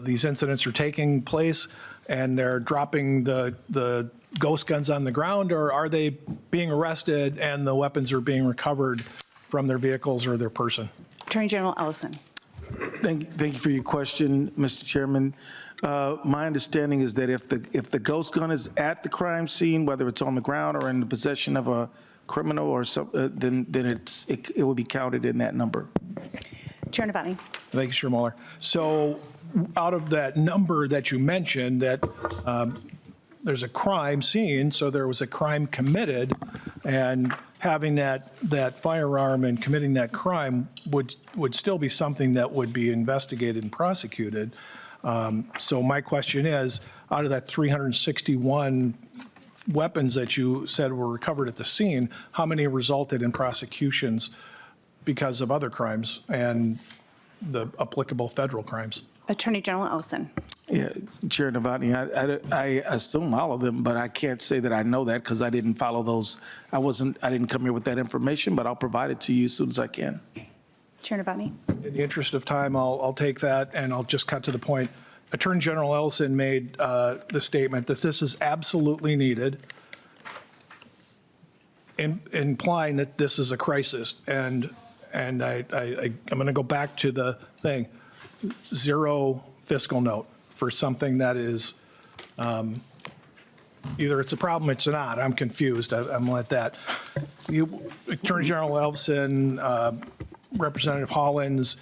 these incidents are taking place and they're dropping the ghost guns on the ground, or are they being arrested and the weapons are being recovered from their vehicles or their person? Attorney General Ellison. Thank you for your question, Mr. Chairman. My understanding is that if the ghost gun is at the crime scene, whether it's on the ground or in the possession of a criminal or then it will be counted in that number. Chair Novotny. Thank you, Chair Mueller. So out of that number that you mentioned, that there's a crime scene, so there was a crime committed, and having that firearm and committing that crime would still be something that would be investigated and prosecuted. So my question is, out of that 361 weapons that you said were recovered at the scene, how many resulted in prosecutions because of other crimes and the applicable federal crimes? Attorney General Ellison. Yeah, Chair Novotny, I assume all of them, but I can't say that I know that because I didn't follow those. I didn't come here with that information, but I'll provide it to you as soon as I can. Chair Novotny. In the interest of time, I'll take that and I'll just cut to the point. Attorney General Ellison made the statement that this is absolutely needed, implying that this is a crisis. And I'm going to go back to the thing, zero fiscal note for something that is either it's a problem, it's not. I'm confused. I'm like that. Attorney General Ellison, Representative Hollins,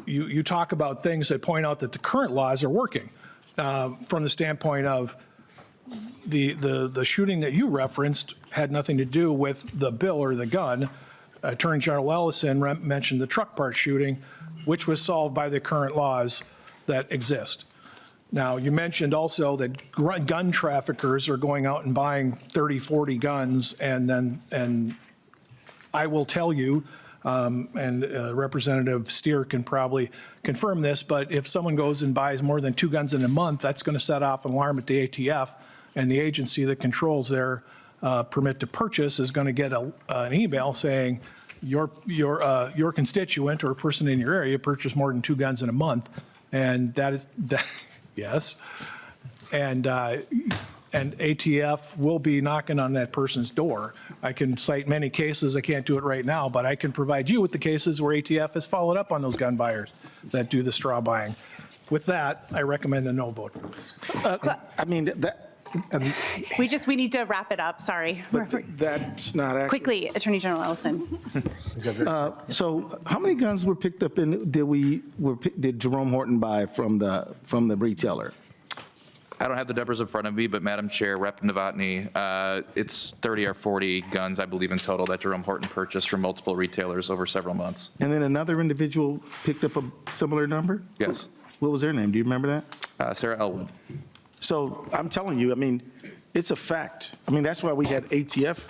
you talk about things that point out that the current laws are working from the standpoint of the shooting that you referenced had nothing to do with the bill or the gun. Attorney General Ellison mentioned the truck part shooting, which was solved by the current laws that exist. Now, you mentioned also that gun traffickers are going out and buying 30, 40 guns, and I will tell you, and Representative Steer can probably confirm this, but if someone goes and buys more than 2 guns in a month, that's going to set off an alarm at the ATF, and the agency that controls their permit to purchase is going to get an email saying your constituent or a person in your area purchased more than 2 guns in a month, and that yes, and ATF will be knocking on that person's door. I can cite many cases. I can't do it right now, but I can provide you with the cases where ATF has followed up on those gun buyers that do the straw buying. With that, I recommend a no vote for this. We need to wrap it up. Sorry. But that's not accurate. Quickly, Attorney General Ellison. So how many guns were picked up and did Jerome Horton buy from the retailer? I don't have the numbers in front of me, but Madam Chair, Rep. Novotny, it's 30 or 40 guns, I believe, in total that Jerome Horton purchased from multiple retailers over several months. And then another individual picked up a similar number? Yes. What was their name? Do you remember that? Sarah Elwood. So I'm telling you, I mean, it's a fact. I mean, that's why we had ATF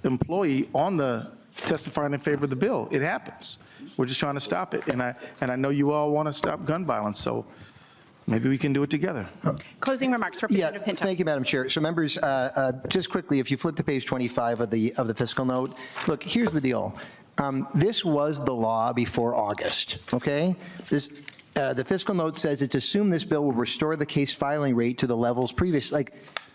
employee on the testifying in favor of the bill. It happens. We're just trying to stop it. And I know you all want to stop gun violence, so maybe we can do it together. Closing remarks, Representative Pinto. Thank you, Madam Chair. So members, just quickly, if you flip to page 25 of the fiscal note, look, here's the deal. This was the law before August, okay? The fiscal note says it's assumed this bill will restore the case filing rate to the levels previous. Like,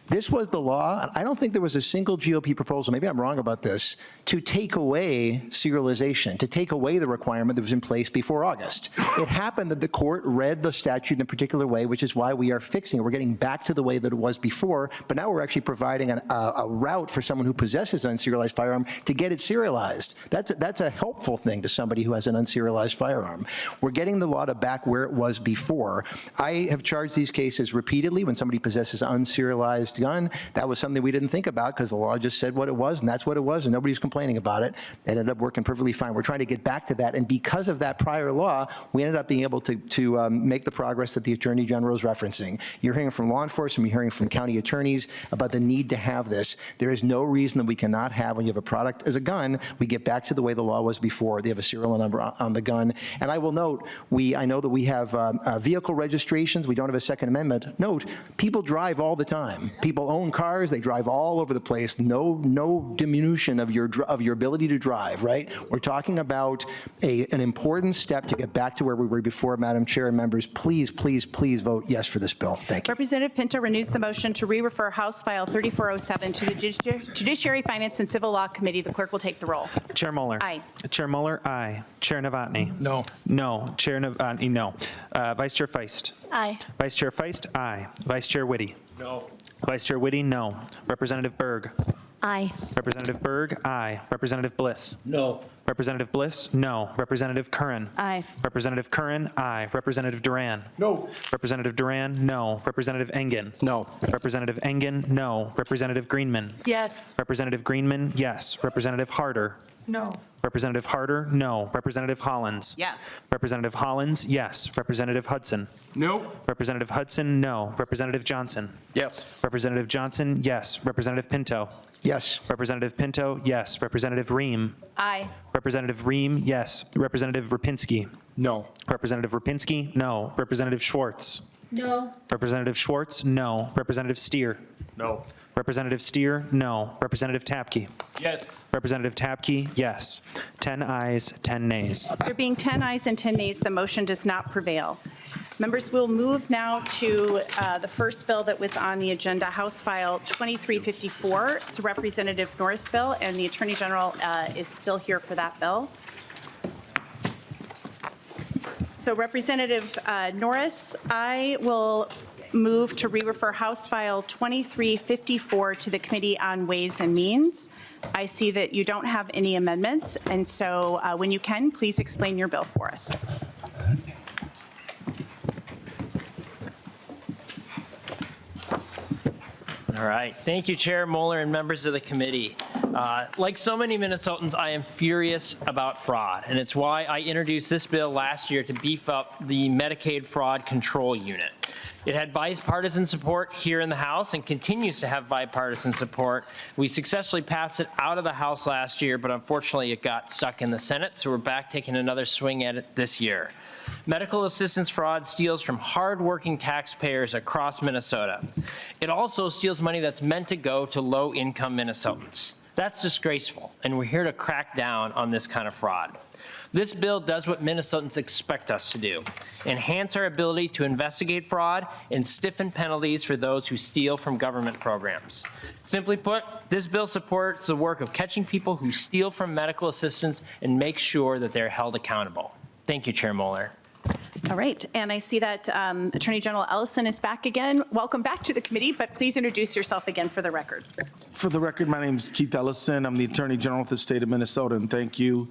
this was the law. I don't think there was a single GOP proposal, maybe I'm wrong about this, to take away serialization, to take away the requirement that was in place before August. It happened that the court read the statute in a particular way, which is why we are fixing it. We're getting back to the way that it was before, but now we're actually providing a route for someone who possesses an unserialized firearm to get it serialized. That's a helpful thing to somebody who has an unserialized firearm. We're getting the law to back where it was before. I have charged these cases repeatedly when somebody possesses an unserialized gun. That was something we didn't think about because the law just said what it was, and that's what it was, and nobody's complaining about it. It ended up working perfectly fine. We're trying to get back to that, and because of that prior law, we ended up being able to make the progress that the Attorney General is referencing. You're hearing from law enforcement, you're hearing from county attorneys about the need to have this. There is no reason that we cannot have, when you have a product as a gun, we get back to the way the law was before. They have a serial number on the gun. And I will note, I know that we have vehicle registrations. We don't have a Second Amendment. Note, people drive all the time. People own cars. They drive all over the place. No diminution of your ability to drive, right? We're talking about an important step to get back to where we were before. Madam Chair and members, please, please, please vote yes for this bill. Thank you. Representative Pinto renews the motion to re-refer House File 3407 to the Judiciary, Finance, and Civil Law Committee. The clerk will take the roll. Chair Moeller. Aye. Chair Moeller, aye. Chair Novotny. No. No. Chair Novotny, no. Vice Chair Feist. Aye. Vice Chair Feist, aye. Vice Chair Whitty. No. Vice Chair Whitty, no. Representative Berg. Aye. Representative Berg, aye. Representative Bliss. No. Representative Bliss, no. Representative Curran. Aye. Representative Curran, aye. Representative Duran. No. Representative Duran, no. Representative Engen. No. Representative Engen, no. Representative Greenman. Yes. Representative Greenman, yes. Representative Harder. No. Representative Harder, no. Representative Hollins. Yes. Representative Hollins, yes. Representative Hudson. No. Representative Hudson, no. Representative Johnson. Yes. Representative Johnson, yes. Representative Pinto. Yes. Representative Pinto, yes. Representative Ream. Aye. Representative Ream, yes. Representative Rapinski. No. Representative Rapinski, no. Representative Schwartz. No. Representative Schwartz, no. Representative Steer. No. Representative Steer, no. Representative Tapke. Yes. Representative Tapke, yes. 10 ayes, 10 nays. There being 10 ayes and 10 nays, the motion does not prevail. Members, we'll move now to the first bill that was on the agenda, House File 2354. It's a Representative Norris bill, and the Attorney General is still here for that bill. So Representative Norris, I will move to re-refer House File 2354 to the Committee on Ways and Means. I see that you don't have any amendments, and so when you can, please explain your bill for us. All right. Thank you, Chair Moeller and members of the committee. Like so many Minnesotans, I am furious about fraud, and it's why I introduced this bill last year to beef up the Medicaid Fraud Control Unit. It had bipartisan support here in the House and continues to have bipartisan support. We successfully passed it out of the House last year, but unfortunately it got stuck in the Senate, so we're back taking another swing at it this year. Medical assistance fraud steals from hardworking taxpayers across Minnesota. It also steals money that's meant to go to low-income Minnesotans. That's disgraceful, and we're here to crack down on this kind of fraud. This bill does what Minnesotans expect us to do: enhance our ability to investigate fraud and stiffen penalties for those who steal from government programs. Simply put, this bill supports the work of catching people who steal from medical assistance and make sure that they're held accountable. Thank you, Chair Moeller. All right, and I see that Attorney General Ellison is back again. Welcome back to the committee, but please introduce yourself again for the record. For the record, my name is Keith Ellison. I'm the Attorney General for the state of Minnesota, and thank you,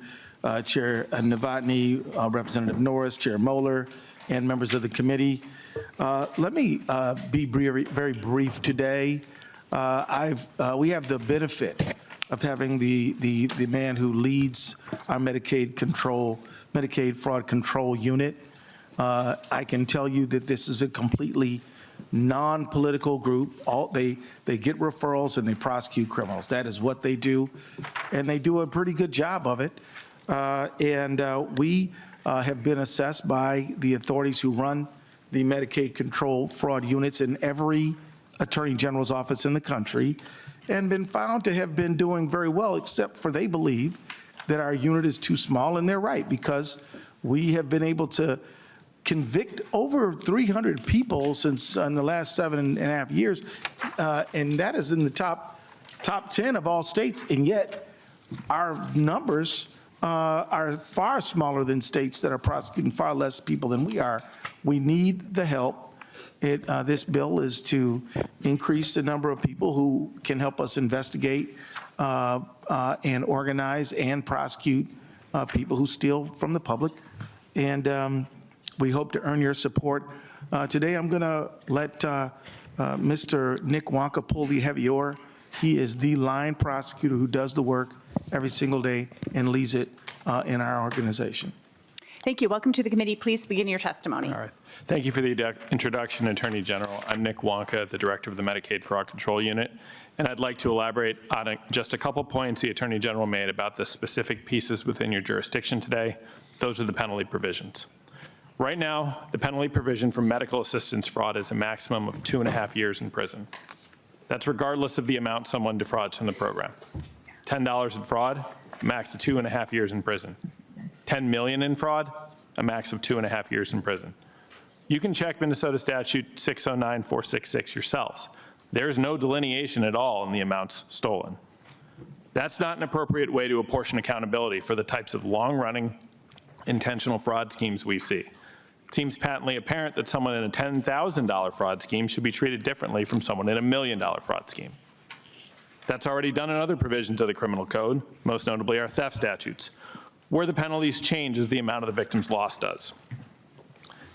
Chair Novotny, Representative Norris, Chair Moeller, and members of the committee. Let me be very brief today. We have the benefit of having the man who leads our Medicaid Fraud Control Unit. I can tell you that this is a completely non-political group. They get referrals and they prosecute criminals. That is what they do, and they do a pretty good job of it. We have been assessed by the authorities who run the Medicaid control fraud units in every Attorney General's office in the country, and been found to have been doing very well, except for they believe that our unit is too small, and they're right, because we have been able to convict over 300 people since in the last 7.5 years, and that is in the top 10 of all states, and yet our numbers are far smaller than states that are prosecuting far less people than we are. We need the help. This bill is to increase the number of people who can help us investigate and organize and prosecute people who steal from the public. And we hope to earn your support. Today, I'm going to let Mr. Nick Wonka pull the heavy oar. He is the line prosecutor who does the work every single day and leads it in our organization. Thank you. Welcome to the committee. Please begin your testimony. All right. Thank you for the introduction, Attorney General. I'm Nick Wonka, the Director of the Medicaid Fraud Control Unit, and I'd like to elaborate on just a couple points the Attorney General made about the specific pieces within your jurisdiction today. Those are the penalty provisions. Right now, the penalty provision for medical assistance fraud is a maximum of 2.5 years in prison. That's regardless of the amount someone defrauds from the program. $10 in fraud, a max of 2.5 years in prison. $10 million in fraud, a max of 2.5 years in prison. You can check Minnesota Statute 609466 yourselves. There's no delineation at all in the amounts stolen. That's not an appropriate way to apportion accountability for the types of long-running intentional fraud schemes we see. It seems patently apparent that someone in a $10,000 fraud scheme should be treated differently from someone in a $1 million fraud scheme. That's already done in other provisions of the criminal code, most notably our theft statutes, where the penalties change as the amount of the victim's loss does.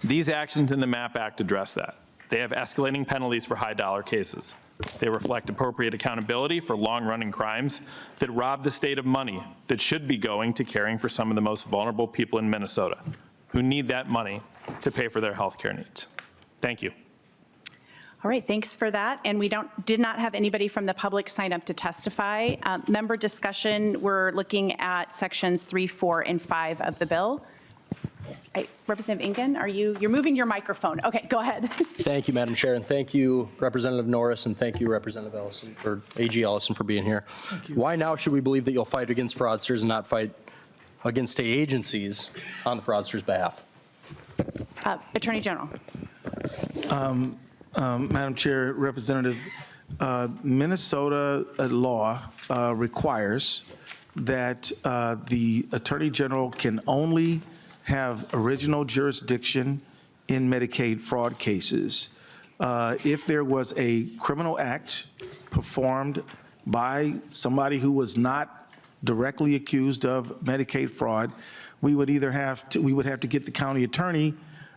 These actions in the MAP Act address that. They have escalating penalties for high-dollar cases. They reflect appropriate accountability for long-running crimes that rob the state of money that should be going to caring for some of the most vulnerable people in Minnesota who need that money to pay for their health care needs. Thank you. All right, thanks for that. And we did not have anybody from the public sign up to testify. Member discussion, we're looking at sections 3, 4, and 5 of the bill. Representative Ingen, you're moving your microphone. Okay, go ahead. Thank you, Madam Chair, and thank you, Representative Norris, and thank you, Representative Ellison, or AG Ellison, for being here. Why now should we believe that you'll fight against fraudsters and not fight against state agencies on the fraudsters' behalf? Attorney General. Madam Chair, Representative, Minnesota law requires that the Attorney General can only have original jurisdiction in Medicaid fraud cases if there was a criminal act performed by somebody who was not directly accused of Medicaid fraud. We would have to get the county attorney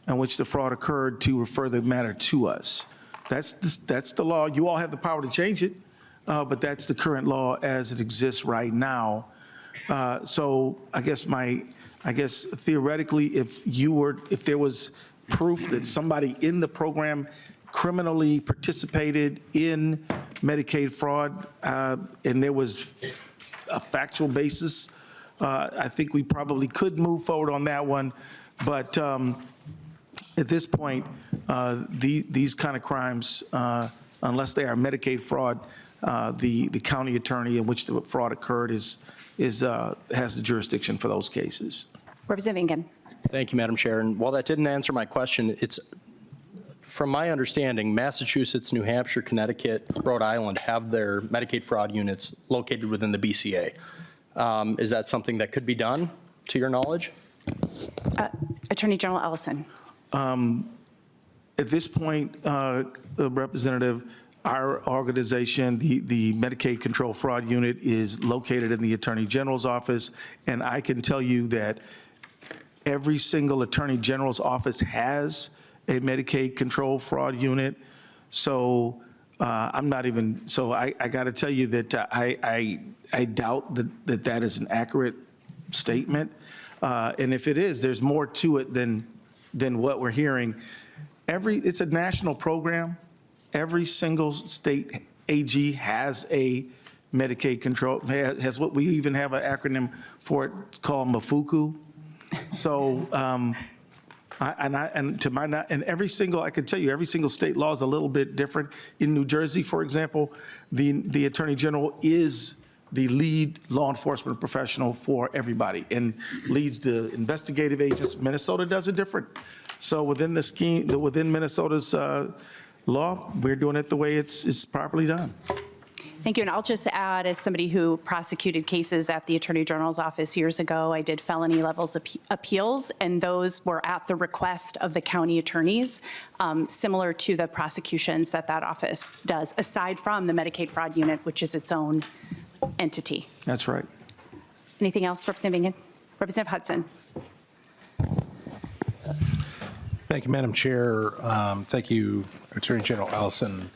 in which the fraud occurred to refer the matter to us. That's the law. You all have the power to change it, but that's the current law as it exists right now. So I guess theoretically, if there was proof that somebody in the program criminally participated in Medicaid fraud and there was a factual basis, I think we probably could move forward on that one. But at this point, these kind of crimes, unless they are Medicaid fraud, the county attorney in which the fraud occurred has the jurisdiction for those cases. Representative Ingen. Thank you, Madam Chair. And while that didn't answer my question, it's, from my understanding, Massachusetts, New Hampshire, Connecticut, Rhode Island have their Medicaid fraud units located within the BCA. Is that something that could be done, to your knowledge? Attorney General Ellison. At this point, Representative, our organization, the Medicaid Control Fraud Unit, is located in the Attorney General's office, and I can tell you that every single Attorney General's office has a Medicaid Control Fraud Unit. So I'm not even, so I got to tell you that I doubt that is an accurate statement. And if it is, there's more to it than what we're hearing. It's a national program. Every single state AG has a Medicaid control, has what we even have an acronym for it called MAFUCU. So, and every single, I can tell you, every single state law is a little bit different. In New Jersey, for example, the Attorney General is the lead law enforcement professional for everybody and leads the investigative agents. Minnesota does it different. So within the scheme, within Minnesota's law, we're doing it the way it's properly done. Thank you. And I'll just add, as somebody who prosecuted cases at the Attorney General's office years ago, I did felony levels appeals, and those were at the request of the county attorneys, similar to the prosecutions that office does, aside from the Medicaid fraud unit, which is its own entity. That's right. Anything else, Representative Bingen? Representative Hudson. Thank you, Madam Chair. Thank you, Attorney General Ellison,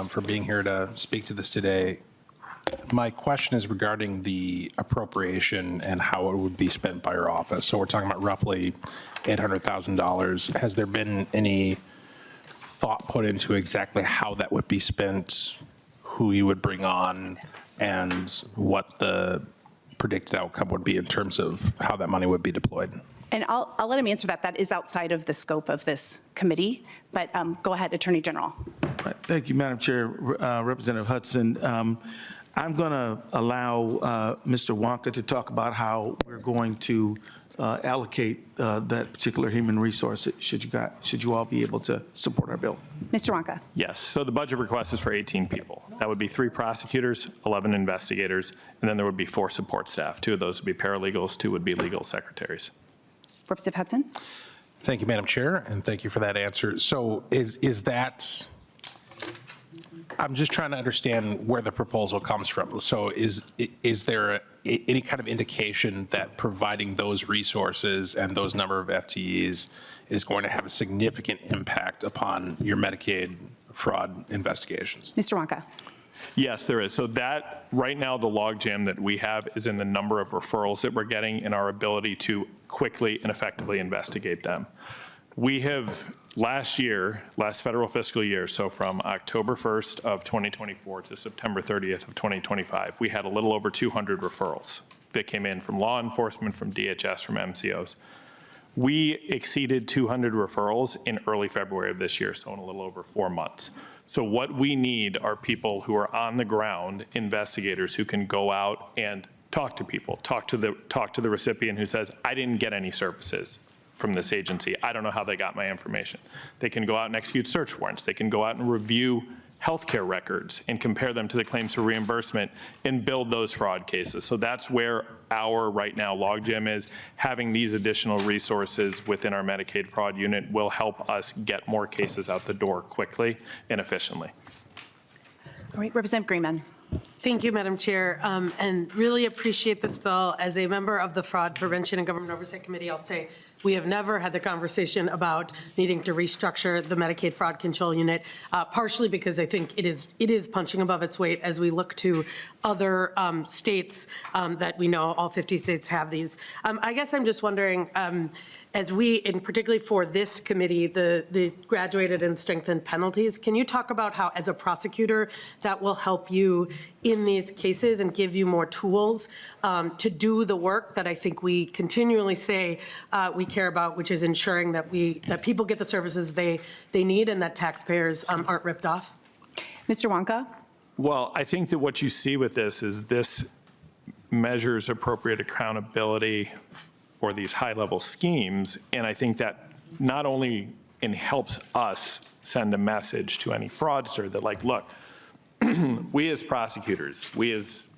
for being here to speak to this today. My question is regarding the appropriation and how it would be spent by your office. So we're talking about roughly $800,000. Has there been any thought put into exactly how that would be spent, who you would bring on, and what the predicted outcome would be in terms of how that money would be deployed? And I'll let him answer that. That is outside of the scope of this committee. But go ahead, Attorney General. Thank you, Madam Chair. Representative Hudson. I'm going to allow Mr. Wonka to talk about how we're going to allocate that particular human resource should you all be able to support our bill. Mr. Wonka. Yes, so the budget request is for 18 people. That would be 3 prosecutors, 11 investigators, and then there would be 4 support staff. 2 of those would be paralegals, 2 would be legal secretaries. Representative Hudson. Thank you, Madam Chair, and thank you for that answer. So is that, I'm just trying to understand where the proposal comes from. So is there any kind of indication that providing those resources and those number of FTEs is going to have a significant impact upon your Medicaid fraud investigations? Mr. Wonka. Yes, there is. So that, right now, the logjam that we have is in the number of referrals that we're getting and our ability to quickly and effectively investigate them. We have, last federal fiscal year, so from October 1st of 2024 to September 30th of 2025, we had a little over 200 referrals that came in from law enforcement, from DHS, from MCOs. We exceeded 200 referrals in early February of this year, so in a little over 4 months. So what we need are people who are on the ground, investigators who can go out and talk to people, talk to the recipient who says, I didn't get any services from this agency. I don't know how they got my information. They can go out and execute search warrants. They can go out and review healthcare records and compare them to the claims for reimbursement and build those fraud cases. So that's where our right now logjam is. Having these additional resources within our Medicaid fraud unit will help us get more cases out the door quickly and efficiently. All right, Representative Greenman. Thank you, Madam Chair, and really appreciate this bill. As a member of the Fraud Prevention and Government Oversight Committee, I'll say we have never had the conversation about needing to restructure the Medicaid Fraud Control Unit, partially because I think it is punching above its weight as we look to other states that we know all 50 states have these. I guess I'm just wondering, as we, and particularly for this committee, the graduated and strengthened penalties, can you talk about how, as a prosecutor, that will help you in these cases and give you more tools to do the work that I think we continually say we care about, which is ensuring that people get the services they need and that taxpayers aren't ripped off? Mr. Wonka. Well, I think that what you see with this is this measures appropriate accountability for these high-level schemes, and I think that not only helps us send a message to any fraudster that, like, look, we as prosecutors, we as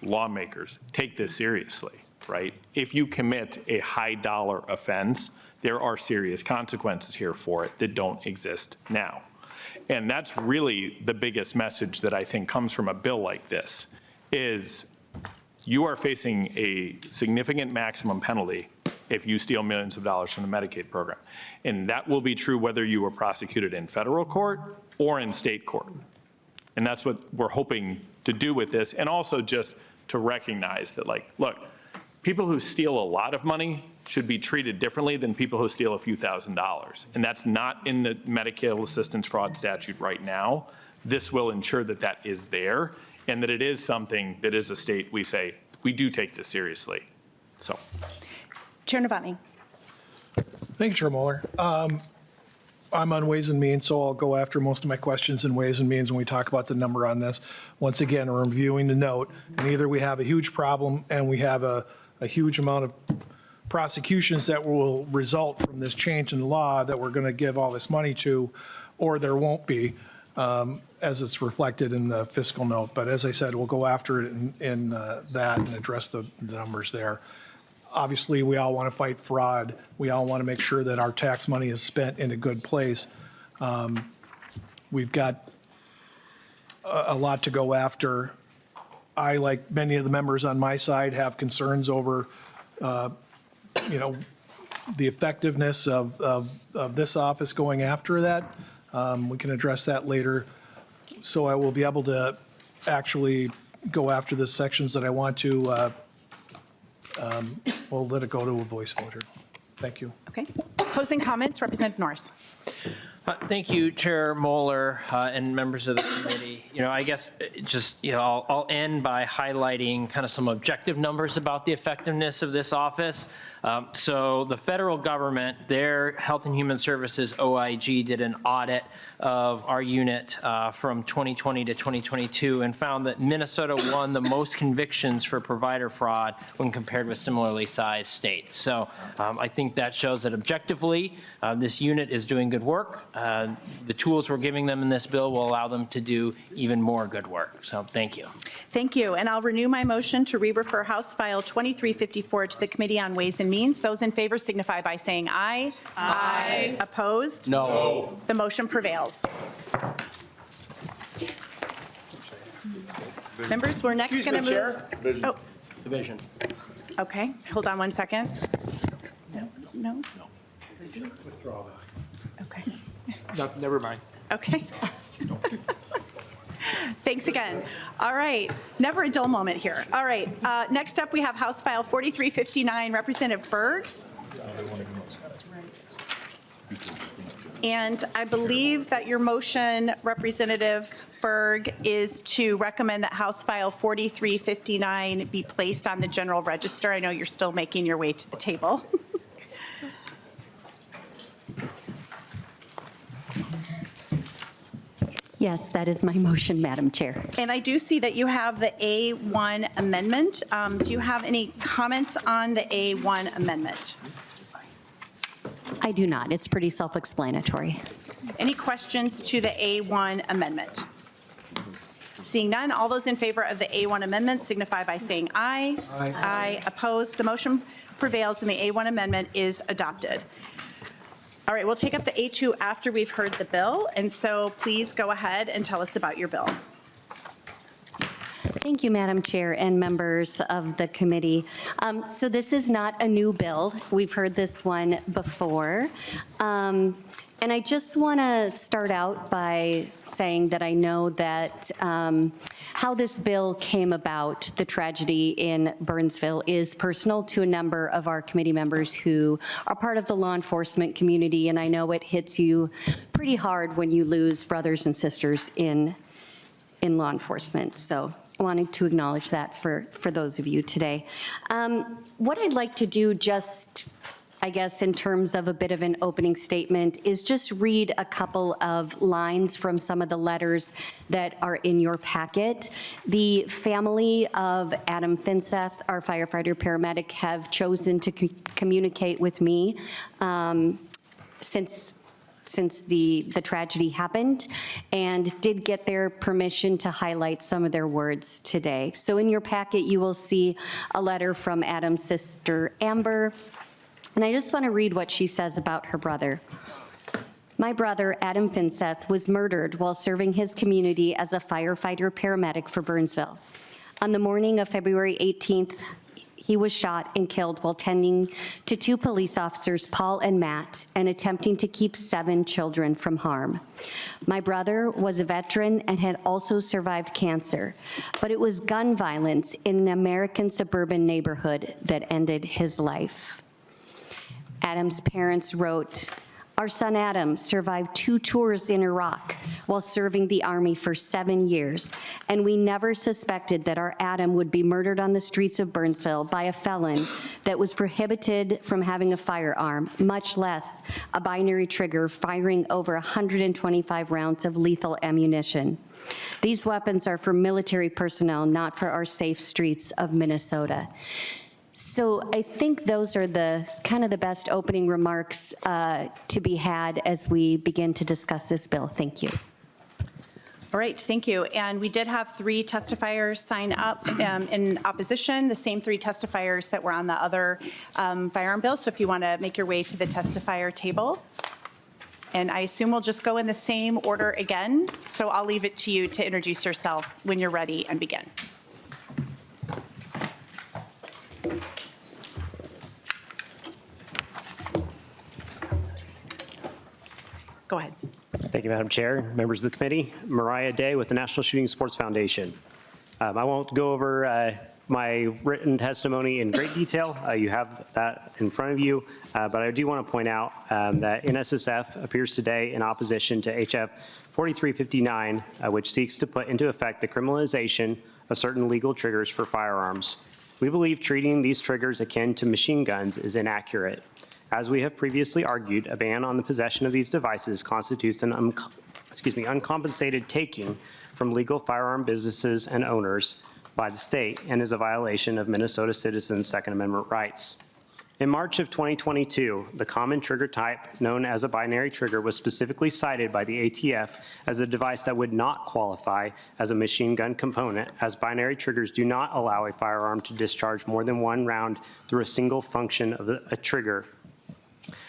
lawmakers take this seriously, right? If you commit a high-dollar offense, there are serious consequences here for it that don't exist now. And that's really the biggest message that I think comes from a bill like this, is you are facing a significant maximum penalty if you steal millions of dollars from the Medicaid program. And that will be true whether you were prosecuted in federal court or in state court. And that's what we're hoping to do with this, and also just to recognize that, like, look, people who steal a lot of money should be treated differently than people who steal a few $1,000s. And that's not in the Medicaid assistance fraud statute right now. This will ensure that that is there, and that it is something that as a state we say, we do take this seriously. So. Chair Novotny. Thank you, Chair Mueller. I'm on Ways and Means, so I'll go after most of my questions in Ways and Means when we talk about the number on this. Once again, we're reviewing the note, and either we have a huge problem and we have a huge amount of prosecutions that will result from this change in the law that we're going to give all this money to, or there won't be, as it's reflected in the fiscal note. But as I said, we'll go after it in that and address the numbers there. Obviously, we all want to fight fraud. We all want to make sure that our tax money is spent in a good place. We've got a lot to go after. I, like many of the members on my side, have concerns over, you know, the effectiveness of this office going after that. We can address that later. So I will be able to actually go after the sections that I want to. We'll let it go to a voice voter. Thank you. Okay. Closing comments, Representative Norris. Thank you, Chair Moeller and members of the committee. You know, I guess just, you know, I'll end by highlighting kind of some objective numbers about the effectiveness of this office. So the federal government, their Health and Human Services, OIG, did an audit of our unit from 2020 to 2022 and found that Minnesota won the most convictions for provider fraud when compared with similarly sized states. So I think that shows that objectively this unit is doing good work. The tools we're giving them in this bill will allow them to do even more good work. So thank you. Thank you. And I'll renew my motion to re-refer House File 2354 to the Committee on Ways and Means. Those in favor signify by saying aye. Aye. Opposed? No. The motion prevails. Members, we're next going to move. Oh, Division. okay. Hold on one second. No? Withdraw that. Okay. No, never mind. Okay. Thanks again. All right, never a dull moment here. All right, next up we have House File 4359, Representative Berg. And I believe that your motion, Representative Berg, is to recommend that House File 4359 be placed on the general register. I know you're still making your way to the table. Yes, that is my motion, Madam Chair. And I do see that you have the A1 amendment. Do you have any comments on the A1 amendment? I do not. It's pretty self-explanatory. Any questions to the A1 amendment? Seeing none, all those in favor of the A1 amendment signify by saying aye. Aye. Aye. Opposed? The motion prevails and the A1 amendment is adopted. All right, we'll take up the A2 after we've heard the bill, and so please go ahead and tell us about your bill. Thank you, Madam Chair and members of the committee. So this is not a new bill. We've heard this one before. And I just want to start out by saying that I know that how this bill came about, the tragedy in Burnsville, is personal to a number of our committee members who are part of the law enforcement community, and I know it hits you pretty hard when you lose brothers and sisters in law enforcement. So I wanted to acknowledge that for those of you today. What I'd like to do, just I guess in terms of a bit of an opening statement, is just read a couple of lines from some of the letters that are in your packet. The family of Adam Finseth, our firefighter paramedic, have chosen to communicate with me since the tragedy happened, and did get their permission to highlight some of their words today. So in your packet, you will see a letter from Adam's sister, Amber, and I just want to read what she says about her brother. My brother, Adam Finseth, was murdered while serving his community as a firefighter paramedic for Burnsville. On the morning of February 18th, he was shot and killed while tending to two police officers, Paul and Matt, and attempting to keep 7 children from harm. My brother was a veteran and had also survived cancer, but it was gun violence in an American suburban neighborhood that ended his life. Adam's parents wrote, Our son Adam survived 2 tours in Iraq while serving the Army for 7 years, and we never suspected that our Adam would be murdered on the streets of Burnsville by a felon that was prohibited from having a firearm, much less a binary trigger firing over 125 rounds of lethal ammunition. These weapons are for military personnel, not for our safe streets of Minnesota. So I think those are the kind of the best opening remarks to be had as we begin to discuss this bill. Thank you. All right, thank you. And we did have 3 testifiers sign up in opposition, the same 3 testifiers that were on the other firearm bill. So if you want to make your way to the testifier table. And I assume we'll just go in the same order again. So I'll leave it to you to introduce yourself when you're ready and begin. Go ahead. Thank you, Madam Chair, members of the committee. Mariah Day with the National Shooting Sports Foundation. I won't go over my written testimony in great detail. You have that in front of you, but I do want to point out that NSSF appears today in opposition to HF 4359, which seeks to put into effect the criminalization of certain legal triggers for firearms. We believe treating these triggers akin to machine guns is inaccurate. As we have previously argued, a ban on the possession of these devices constitutes an uncompensated taking from legal firearm businesses and owners by the state and is a violation of Minnesota citizens' Second Amendment rights. In March of 2022, the common trigger type known as a binary trigger was specifically cited by the ATF as a device that would not qualify as a machine gun component, as binary triggers do not allow a firearm to discharge more than 1 round through a single function of a trigger.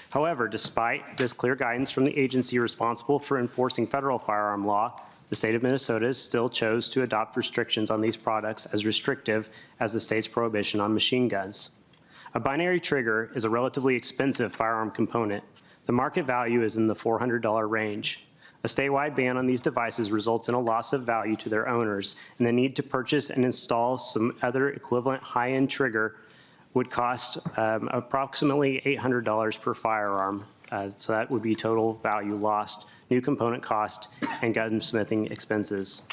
However, despite this clear guidance from the agency responsible for enforcing federal firearm law, the state of Minnesota still chose to adopt restrictions on these products as restrictive as the state's prohibition on machine guns. A binary trigger is a relatively expensive firearm component. The market value is in the $400 range. A statewide ban on these devices results in a loss of value to their owners, and the need to purchase and install some other equivalent high-end trigger would cost approximately $800 per firearm. So that would be total value lost, new component cost, and gunsmithing expenses.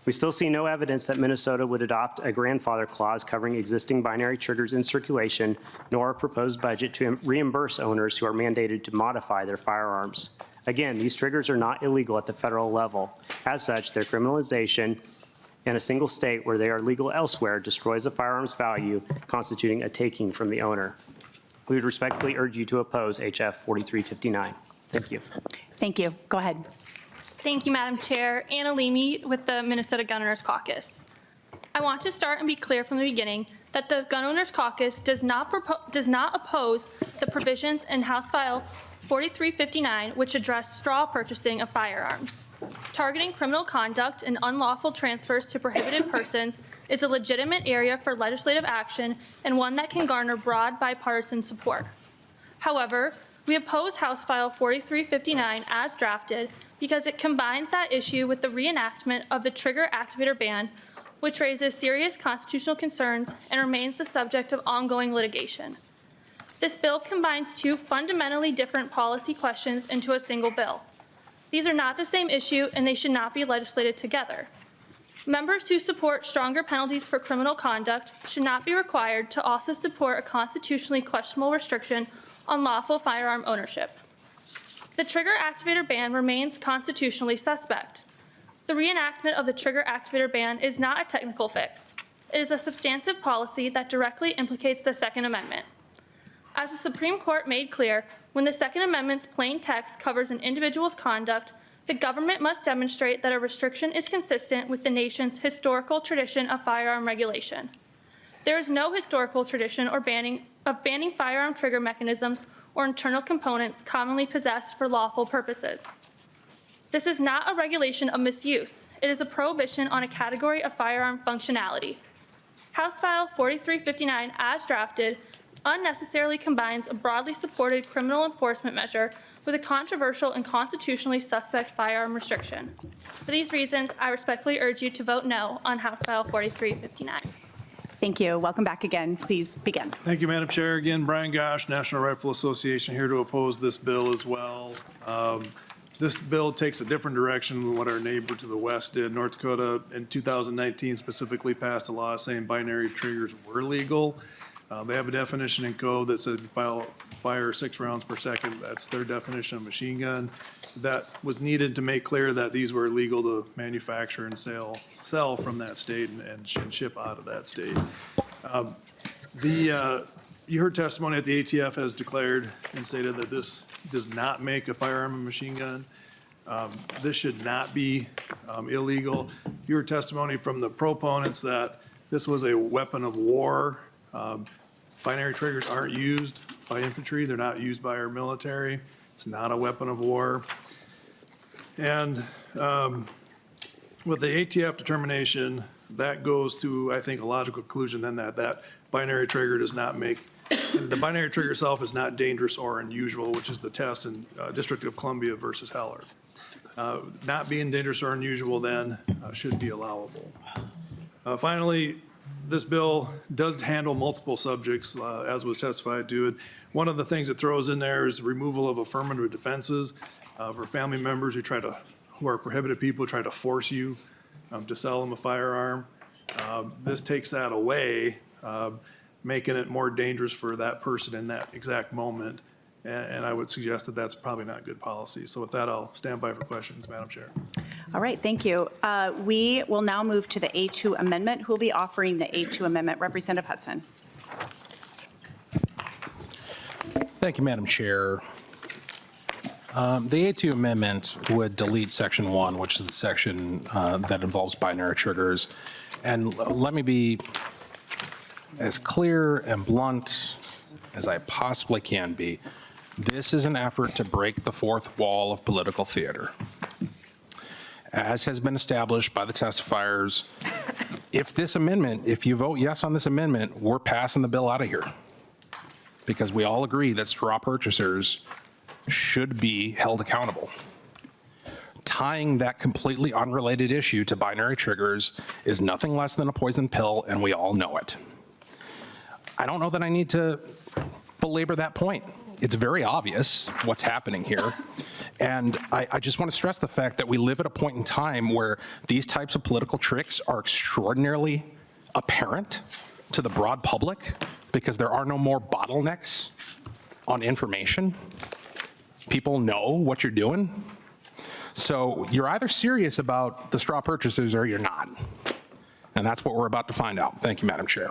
We still see no evidence that Minnesota would adopt a grandfather clause covering existing binary triggers in circulation, nor a proposed budget to reimburse owners who are mandated to modify their firearms. Again, these triggers are not illegal at the federal level. As such, their criminalization in a single state where they are legal elsewhere destroys a firearm's value, constituting a taking from the owner. We would respectfully urge you to oppose HF 4359. Thank you. Thank you. Go ahead. Thank you, Madam Chair. Anna Leamy with the Minnesota Gun Owners Caucus. I want to start and be clear from the beginning that the Gun Owners Caucus does not oppose the provisions in House File 4359, which address straw purchasing of firearms. Targeting criminal conduct and unlawful transfers to prohibited persons is a legitimate area for legislative action and one that can garner broad bipartisan support. However, we oppose House File 4359 as drafted because it combines that issue with the reenactment of the trigger activator ban, which raises serious constitutional concerns and remains the subject of ongoing litigation. This bill combines 2 fundamentally different policy questions into a single bill. These are not the same issue, and they should not be legislated together. Members who support stronger penalties for criminal conduct should not be required to also support a constitutionally questionable restriction on lawful firearm ownership. The trigger activator ban remains constitutionally suspect. The reenactment of the trigger activator ban is not a technical fix. It is a substantive policy that directly implicates the Second Amendment. As the Supreme Court made clear, when the Second Amendment's plain text covers an individual's conduct, the government must demonstrate that a restriction is consistent with the nation's historical tradition of firearm regulation. There is no historical tradition of banning firearm trigger mechanisms or internal components commonly possessed for lawful purposes. This is not a regulation of misuse. It is a prohibition on a category of firearm functionality. House File 4359, as drafted, unnecessarily combines a broadly supported criminal enforcement measure with a controversial and constitutionally suspect firearm restriction. For these reasons, I respectfully urge you to vote no on House File 4359. Thank you. Welcome back again. Please begin. Thank you, Madam Chair. Again, Brian Gosch, National Rifle Association, here to oppose this bill as well. This bill takes a different direction than what our neighbor to the west did. North Dakota in 2019 specifically passed a law saying binary triggers were legal. They have a definition in code that says fire 6 rounds per second. That's their definition of machine gun. That was needed to make clear that these were legal to manufacture and sell from that state and ship out of that state. You heard testimony that the ATF has declared and stated that this does not make a firearm a machine gun. This should not be illegal. You heard testimony from the proponents that this was a weapon of war. Binary triggers aren't used by infantry. They're not used by our military. It's not a weapon of war. And with the ATF determination, that goes to, I think, a logical conclusion then that binary trigger does not make, the binary trigger itself is not dangerous or unusual, which is the test in District of Columbia versus Heller. Not being dangerous or unusual then should be allowable. Finally, this bill does handle multiple subjects, as was testified to. And one of the things it throws in there is removal of affirmative defenses for family members who are prohibited people, who try to force you to sell them a firearm. This takes that away, making it more dangerous for that person in that exact moment. And I would suggest that that's probably not good policy. So with that, I'll stand by for questions, Madam Chair. All right, thank you. We will now move to the A2 amendment. Who will be offering the A2 amendment? Representative Hudson. Thank you, Madam Chair. The A2 amendment would delete Section 1, which is the section that involves binary triggers. And let me be as clear and blunt as I possibly can be. This is an effort to break the fourth wall of political theater. As has been established by the testifiers, if you vote yes on this amendment, we're passing the bill out of here. Because we all agree that straw purchasers should be held accountable. Tying that completely unrelated issue to binary triggers is nothing less than a poison pill, and we all know it. I don't know that I need to belabor that point. It's very obvious what's happening here. And I just want to stress the fact that we live at a point in time where these types of political tricks are extraordinarily apparent to the broad public because there are no more bottlenecks on information. People know what you're doing. So you're either serious about the straw purchasers or you're not. And that's what we're about to find out. Thank you, Madam Chair.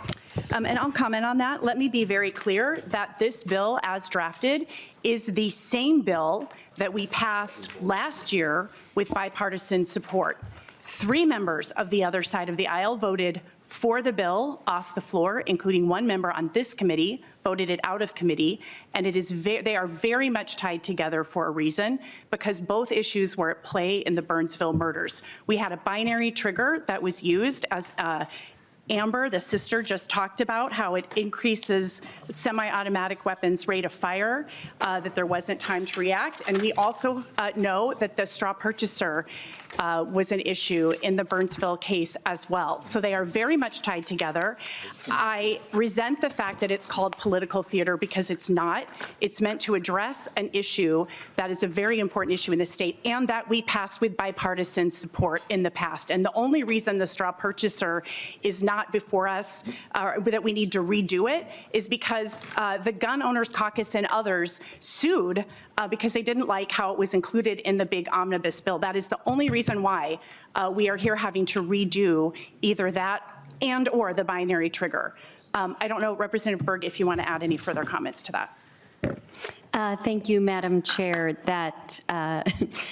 And I'll comment on that. Let me be very clear that this bill, as drafted, is the same bill that we passed last year with bipartisan support. 3 members of the other side of the aisle voted for the bill off the floor, including 1 member on this committee, voted it out of committee, and they are very much tied together for a reason, because both issues were at play in the Burnsville murders. We had a binary trigger that was used as Amber, the sister, just talked about how it increases semi-automatic weapons rate of fire, that there wasn't time to react. And we also know that the straw purchaser was an issue in the Burnsville case as well. So they are very much tied together. I resent the fact that it's called political theater because it's not. It's meant to address an issue that is a very important issue in the state and that we passed with bipartisan support in the past. And the only reason the straw purchaser is not before us, that we need to redo it, is because the Gun Owners Caucus and others sued because they didn't like how it was included in the big omnibus bill. That is the only reason why we are here having to redo either that and or the binary trigger. I don't know, Representative Berg, if you want to add any further comments to that. Thank you, Madam Chair. That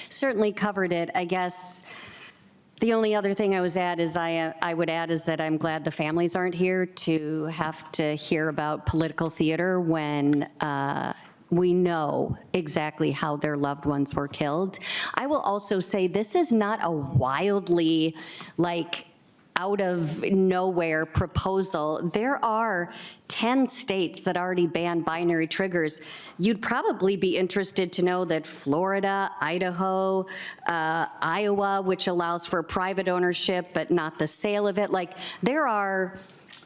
certainly covered it. I guess the only other thing I would add is that I'm glad the families aren't here to have to hear about political theater when we know exactly how their loved ones were killed. I will also say this is not a wildly, out of nowhere proposal. There are 10 states that already ban binary triggers. You'd probably be interested to know that Florida, Idaho, Iowa, which allows for private ownership but not the sale of it, there are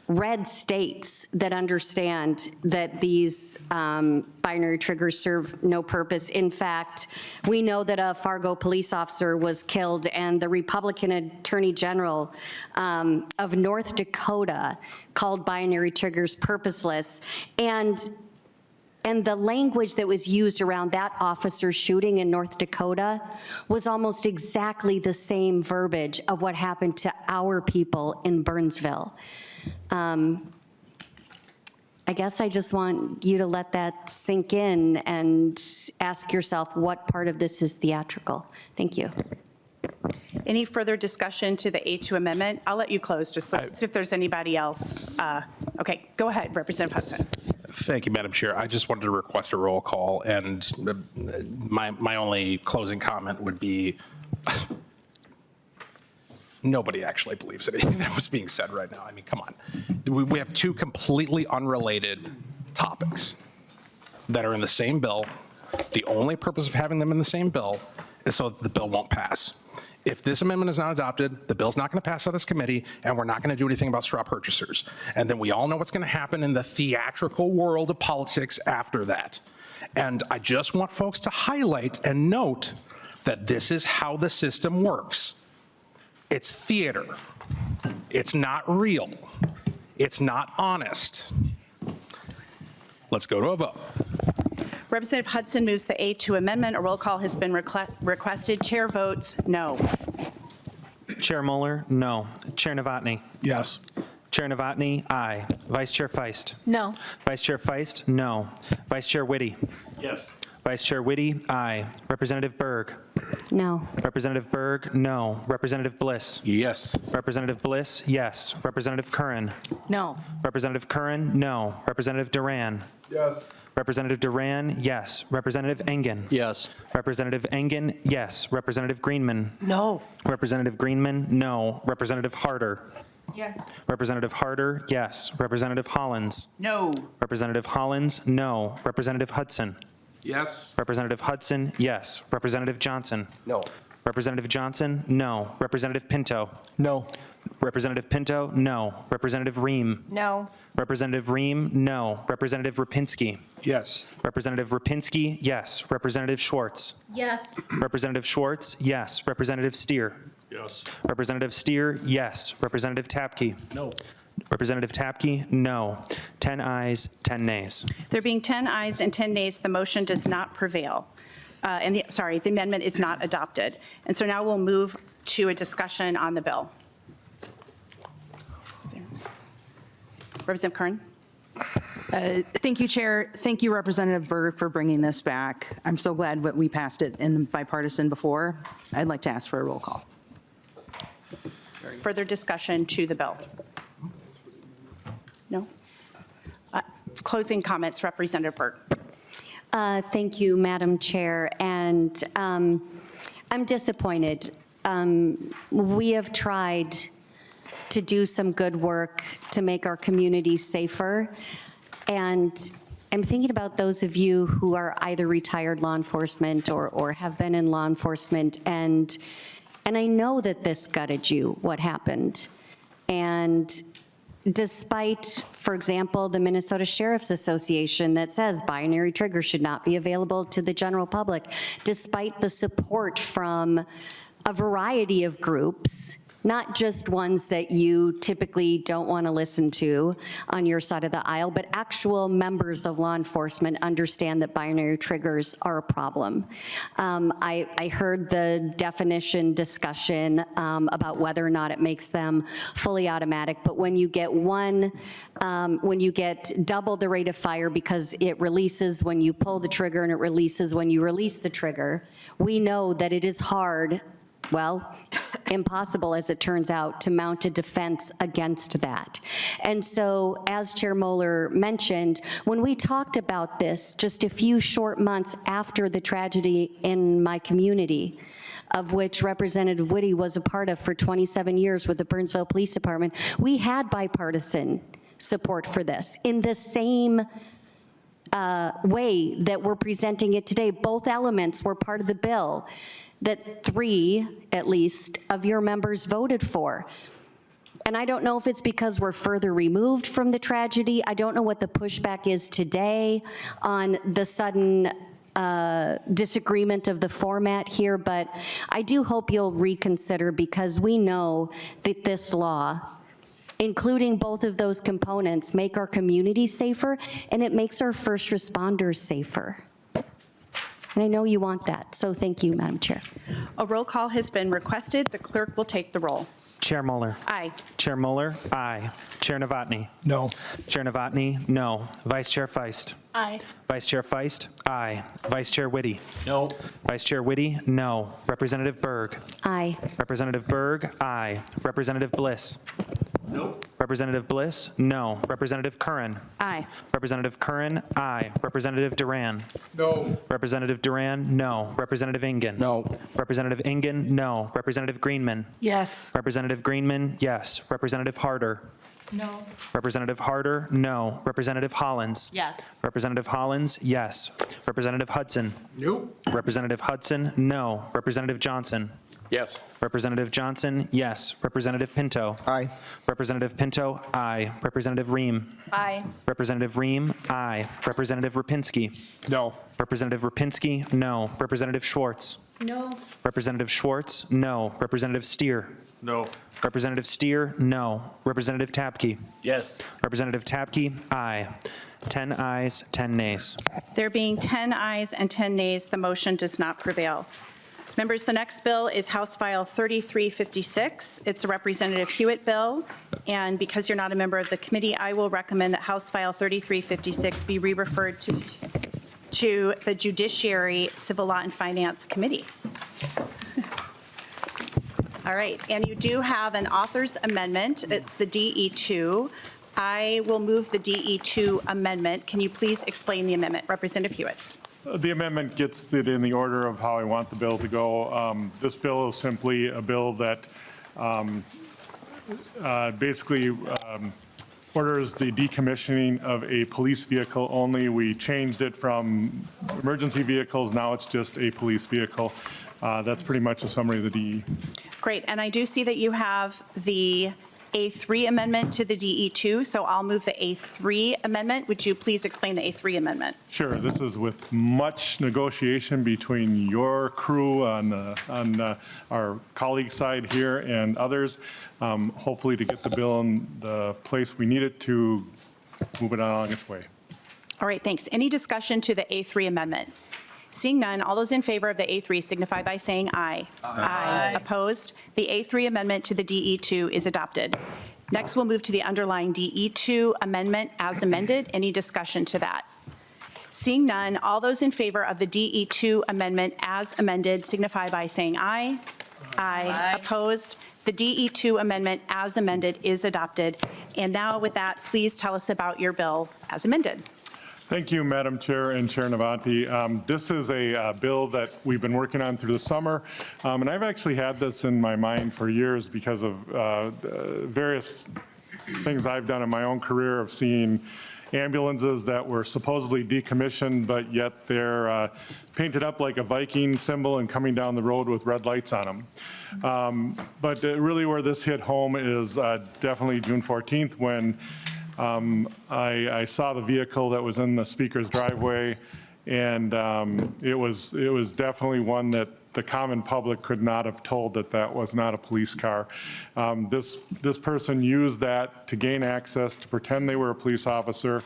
red states that understand that these binary triggers serve no purpose. In fact, we know that a Fargo police officer was killed, and the Republican Attorney General of North Dakota called binary triggers purposeless. And the language that was used around that officer shooting in North Dakota was almost exactly the same verbiage of what happened to our people in Burnsville. I guess I just want you to let that sink in and ask yourself what part of this is theatrical. Thank you. Any further discussion to the A2 amendment? I'll let you close, just see if there's anybody else. Okay, go ahead, Representative Hudson. Thank you, Madam Chair. I just wanted to request a roll call, and my only closing comment would be nobody actually believes anything that was being said right now. I mean, come on. We have two completely unrelated topics that are in the same bill. The only purpose of having them in the same bill is so that the bill won't pass. If this amendment is not adopted, the bill's not going to pass out of this committee, and we're not going to do anything about straw purchasers. And then we all know what's going to happen in the theatrical world of politics after that. And I just want folks to highlight and note that this is how the system works. It's theater. It's not real. It's not honest. Let's go to a vote. Representative Hudson moves the A2 amendment. A roll call has been requested. Chair votes no. Chair Moeller, no. Chair Novotny? Yes. Chair Novotny, aye. Vice Chair Feist? No. Vice Chair Feist, no. Vice Chair Whitty? Yes. Vice Chair Whitty, aye. Representative Berg? No. Representative Berg, no. Representative Bliss? Yes. Representative Bliss, yes. Representative Curran? No. Representative Curran, no. Representative Duran? Yes. Representative Duran, yes. Representative Engen? Yes. Representative Engen, yes. Representative Greenman? No. Representative Greenman, no. Representative Harder? Yes. Representative Harder, yes. Representative Hollins? No. Representative Hollins, no. Representative Hudson? Yes. Representative Hudson, yes. Representative Johnson? No. Representative Johnson, no. Representative Pinto? No. Representative Pinto, no. Representative Ream? No. Representative Ream, no. Representative Rapinski? Yes. Representative Rapinski, yes. Representative Schwartz? Yes. Representative Schwartz, yes. Representative Steer? Yes. Representative Steer, yes. Representative Tapke? No. Representative Tapke, no. 10 ayes, 10 nays. There being 10 ayes and 10 nays, the motion does not prevail. The amendment is not adopted. And so now we'll move to a discussion on the bill. Representative Curran. Thank you, Chair. Thank you, Representative Berg, for bringing this back. I'm so glad that we passed it in bipartisan before. I'd like to ask for a roll call. Further discussion to the bill? No? Closing comments, Representative Berg. Thank you, Madam Chair. And I'm disappointed. We have tried to do some good work to make our community safer. And I'm thinking about those of you who are either retired law enforcement or have been in law enforcement. And I know that this gutted you, what happened. And despite, for example, the Minnesota Sheriff's Association that says binary trigger should not be available to the general public, despite the support from a variety of groups, not just ones that you typically don't want to listen to on your side of the aisle, but actual members of law enforcement understand that binary triggers are a problem. I heard the definition discussion about whether or not it makes them fully automatic, but when you get when you get double the rate of fire because it releases when you pull the trigger and it releases when you release the trigger, we know that it is hard, well, impossible as it turns out, to mount a defense against that. And so, as Chair Moeller mentioned, when we talked about this just a few short months after the tragedy in my community, of which Representative Whitty was a part of for 27 years with the Burnsville Police Department, we had bipartisan support for this in the same way that we're presenting it today. Both elements were part of the bill that 3, at least, of your members voted for. And I don't know if it's because we're further removed from the tragedy. I don't know what the pushback is today on the sudden disagreement of the format here, but I do hope you'll reconsider, because we know that this law, including both of those components, make our community safer, and it makes our first responders safer. And I know you want that, so thank you, Madam Chair. A roll call has been requested. The clerk will take the roll. Chair Moeller. Aye. Chair Moeller, aye. Chair Novotny. No. Chair Novotny, no. Vice Chair Feist. Aye. Vice Chair Feist, aye. Vice Chair Whitty. No. Vice Chair Whitty, no. Representative Berg. Aye. Representative Berg, aye. Representative Bliss. No. Representative Bliss, no. Representative Curran. Aye. Representative Curran, aye. Representative Duran. No. Representative Duran, no. Representative Ingen. No. Representative Ingen, no. Representative Greenman. Yes. Representative Greenman, yes. Representative Harder. No. Representative Harder, no. Representative Hollins. Yes. Representative Hollins, yes. Representative Hudson. Nope. Representative Hudson, no. Representative Johnson. Yes. Representative Johnson, yes. Representative Pinto. Aye. Representative Pinto, aye. Representative Ream. Aye. Representative Ream, aye. Representative Rapinski. No. Representative Rapinski, no. Representative Schwartz. No. Representative Schwartz, no. Representative Steer. No. Representative Steer, no. Representative Tapke. Yes. Representative Tapke, aye. 10 ayes, 10 nays. There being 10 ayes and 10 nays, the motion does not prevail. Members, the next bill is House File 3356. It's a Representative Huot bill, and because you're not a member of the committee, I will recommend that House File 3356 be re-referred to the Judiciary, Civil Law, and Finance Committee. All right, and you do have an author's amendment. It's the DE2. I will move the DE2 amendment. Can you please explain the amendment? Representative Huot. The amendment gets it in the order of how I want the bill to go. This bill is simply a bill that basically orders the decommissioning of a police vehicle only. We changed it from emergency vehicles. Now it's just a police vehicle. That's pretty much a summary of the DE. Great, and I do see that you have the A3 amendment to the DE2, so I'll move the A3 amendment. Would you please explain the A3 amendment? Sure, this is with much negotiation between your crew on our colleague side here and others, hopefully to get the bill in the place we need it to move it along its way. All right, thanks. Any discussion to the A3 amendment? Seeing none, all those in favor of the A3 signify by saying aye. Aye. Opposed? The A3 amendment to the DE2 is adopted. Next, we'll move to the underlying DE2 amendment as amended. Any discussion to that? Seeing none, all those in favor of the DE2 amendment as amended signify by saying aye. Aye. Opposed? The DE2 amendment as amended is adopted. And now with that, please tell us about your bill as amended. Thank you, Madam Chair and Chair Novotny. This is a bill that we've been working on through the summer, and I've actually had this in my mind for years because of various things I've done in my own career of seeing ambulances that were supposedly decommissioned, but yet they're painted up like a Viking symbol and coming down the road with red lights on them. But really where this hit home is definitely June 14th when I saw the vehicle that was in the speaker's driveway, and it was definitely one that the common public could not have told that was not a police car. This person used that to gain access, to pretend they were a police officer.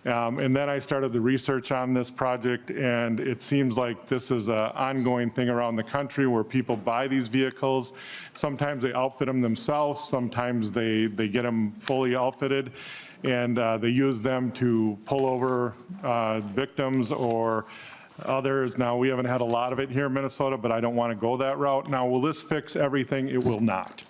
And then I started the research on this project, and it seems like this is an ongoing thing around the country where people buy these vehicles. Sometimes they outfit them themselves, sometimes they get them fully outfitted, and they use them to pull over victims or others. Now, we haven't had a lot of it here in Minnesota, but I don't want to go that route. Now, will this fix everything? It will not.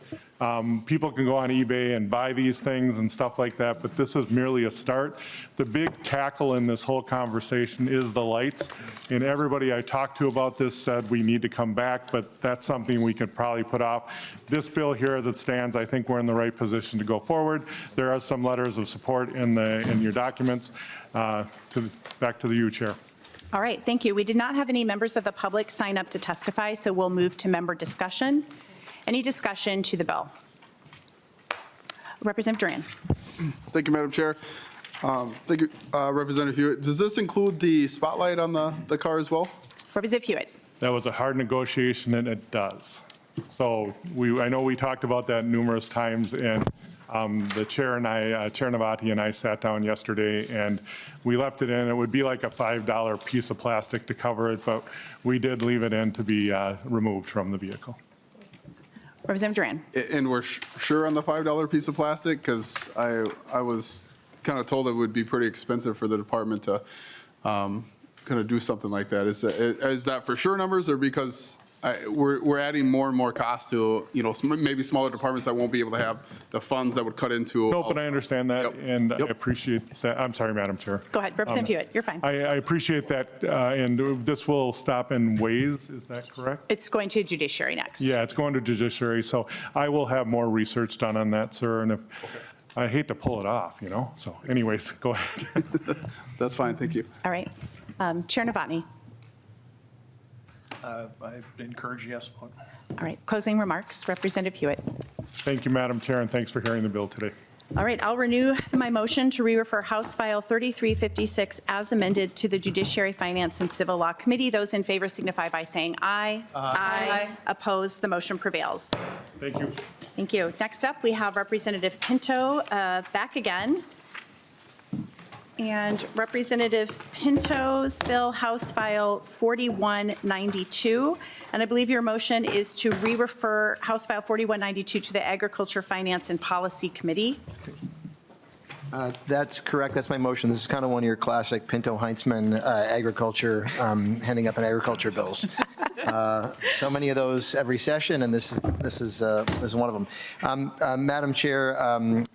People can go on eBay and buy these things and stuff like that, but this is merely a start. The big tackle in this whole conversation is the lights, and everybody I talked to about this said we need to come back, but that's something we could probably put off. This bill here as it stands, I think we're in the right position to go forward. There are some letters of support in your documents. Back to you, Chair. All right, thank you. We did not have any members of the public sign up to testify, so we'll move to member discussion. Any discussion to the bill? Representative Duran. Thank you, Madam Chair. Thank you, Representative Hewitt. Does this include the spotlight on the car as well? Representative Hewitt. That was a hard negotiation, and it does. So I know we talked about that numerous times, and the chair and I, Chair Navati and I sat down yesterday, and we left it in. It would be like a $5 piece of plastic to cover it, but we did leave it in to be removed from the vehicle. Representative Duran. And we're sure on the $5 piece of plastic? Because I was kind of told it would be pretty expensive for the department to kind of do something like that. Is that for sure numbers, or because we're adding more and more cost to, maybe smaller departments that won't be able to have the funds that would cut into? No, but I understand that, and I appreciate that. I'm sorry, Madam Chair. Go ahead, Representative Hewitt, you're fine. I appreciate that, and this will stop in ways, is that correct? It's going to judiciary next. Yeah, it's going to judiciary, so I will have more research done on that, sir, and I hate to pull it off, so anyways, go ahead. That's fine, thank you. All right. Chair Novotny. I encourage yes vote. All right, closing remarks, Representative Hewitt. Thank you, Madam Chair, and thanks for hearing the bill today. All right, I'll renew my motion to re-refer House File 3356 as amended to the Judiciary, Finance, and Civil Law Committee. Those in favor signify by saying aye. Aye. Opposed, the motion prevails. Thank you. Thank you. Next up, we have Representative Pinto back again. And Representative Pinto's bill, House File 4192. And I believe your motion is to re-refer House File 4192 to the Agriculture, Finance, and Policy Committee. That's correct. That's my motion. This is kind of one of your classic Pinto-Heinzman agriculture, handing up an agriculture bills. So many of those every session, and this is one of them. Madam Chair,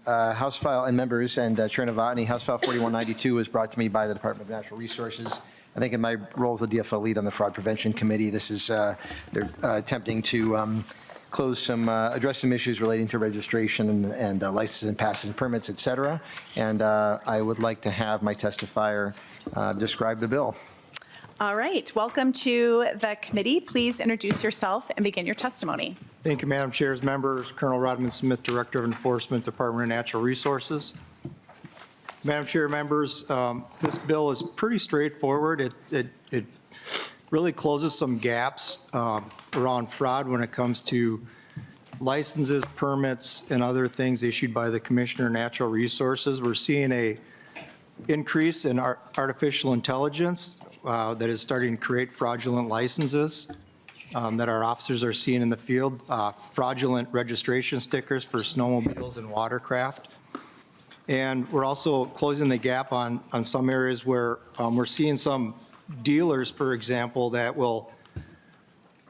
House File and members, and Chair Novotny, House File 4192 was brought to me by the Department of Natural Resources. I think in my role as the DFL lead on the Fraud Prevention Committee, this is they're attempting to address some issues relating to registration and licenses and passes and permits, et cetera. And I would like to have my testifier describe the bill. All right, welcome to the committee. Please introduce yourself and begin your testimony. Thank you, Madam Chair's members. Colonel Rodman Smith, Director of Enforcement, Department of Natural Resources. Madam Chair, members, this bill is pretty straightforward. It really closes some gaps around fraud when it comes to licenses, permits, and other things issued by the Commissioner of Natural Resources. We're seeing a increase in artificial intelligence that is starting to create fraudulent licenses that our officers are seeing in the field, fraudulent registration stickers for snowmobiles and watercraft. And we're also closing the gap on some areas where we're seeing some dealers, for example, that will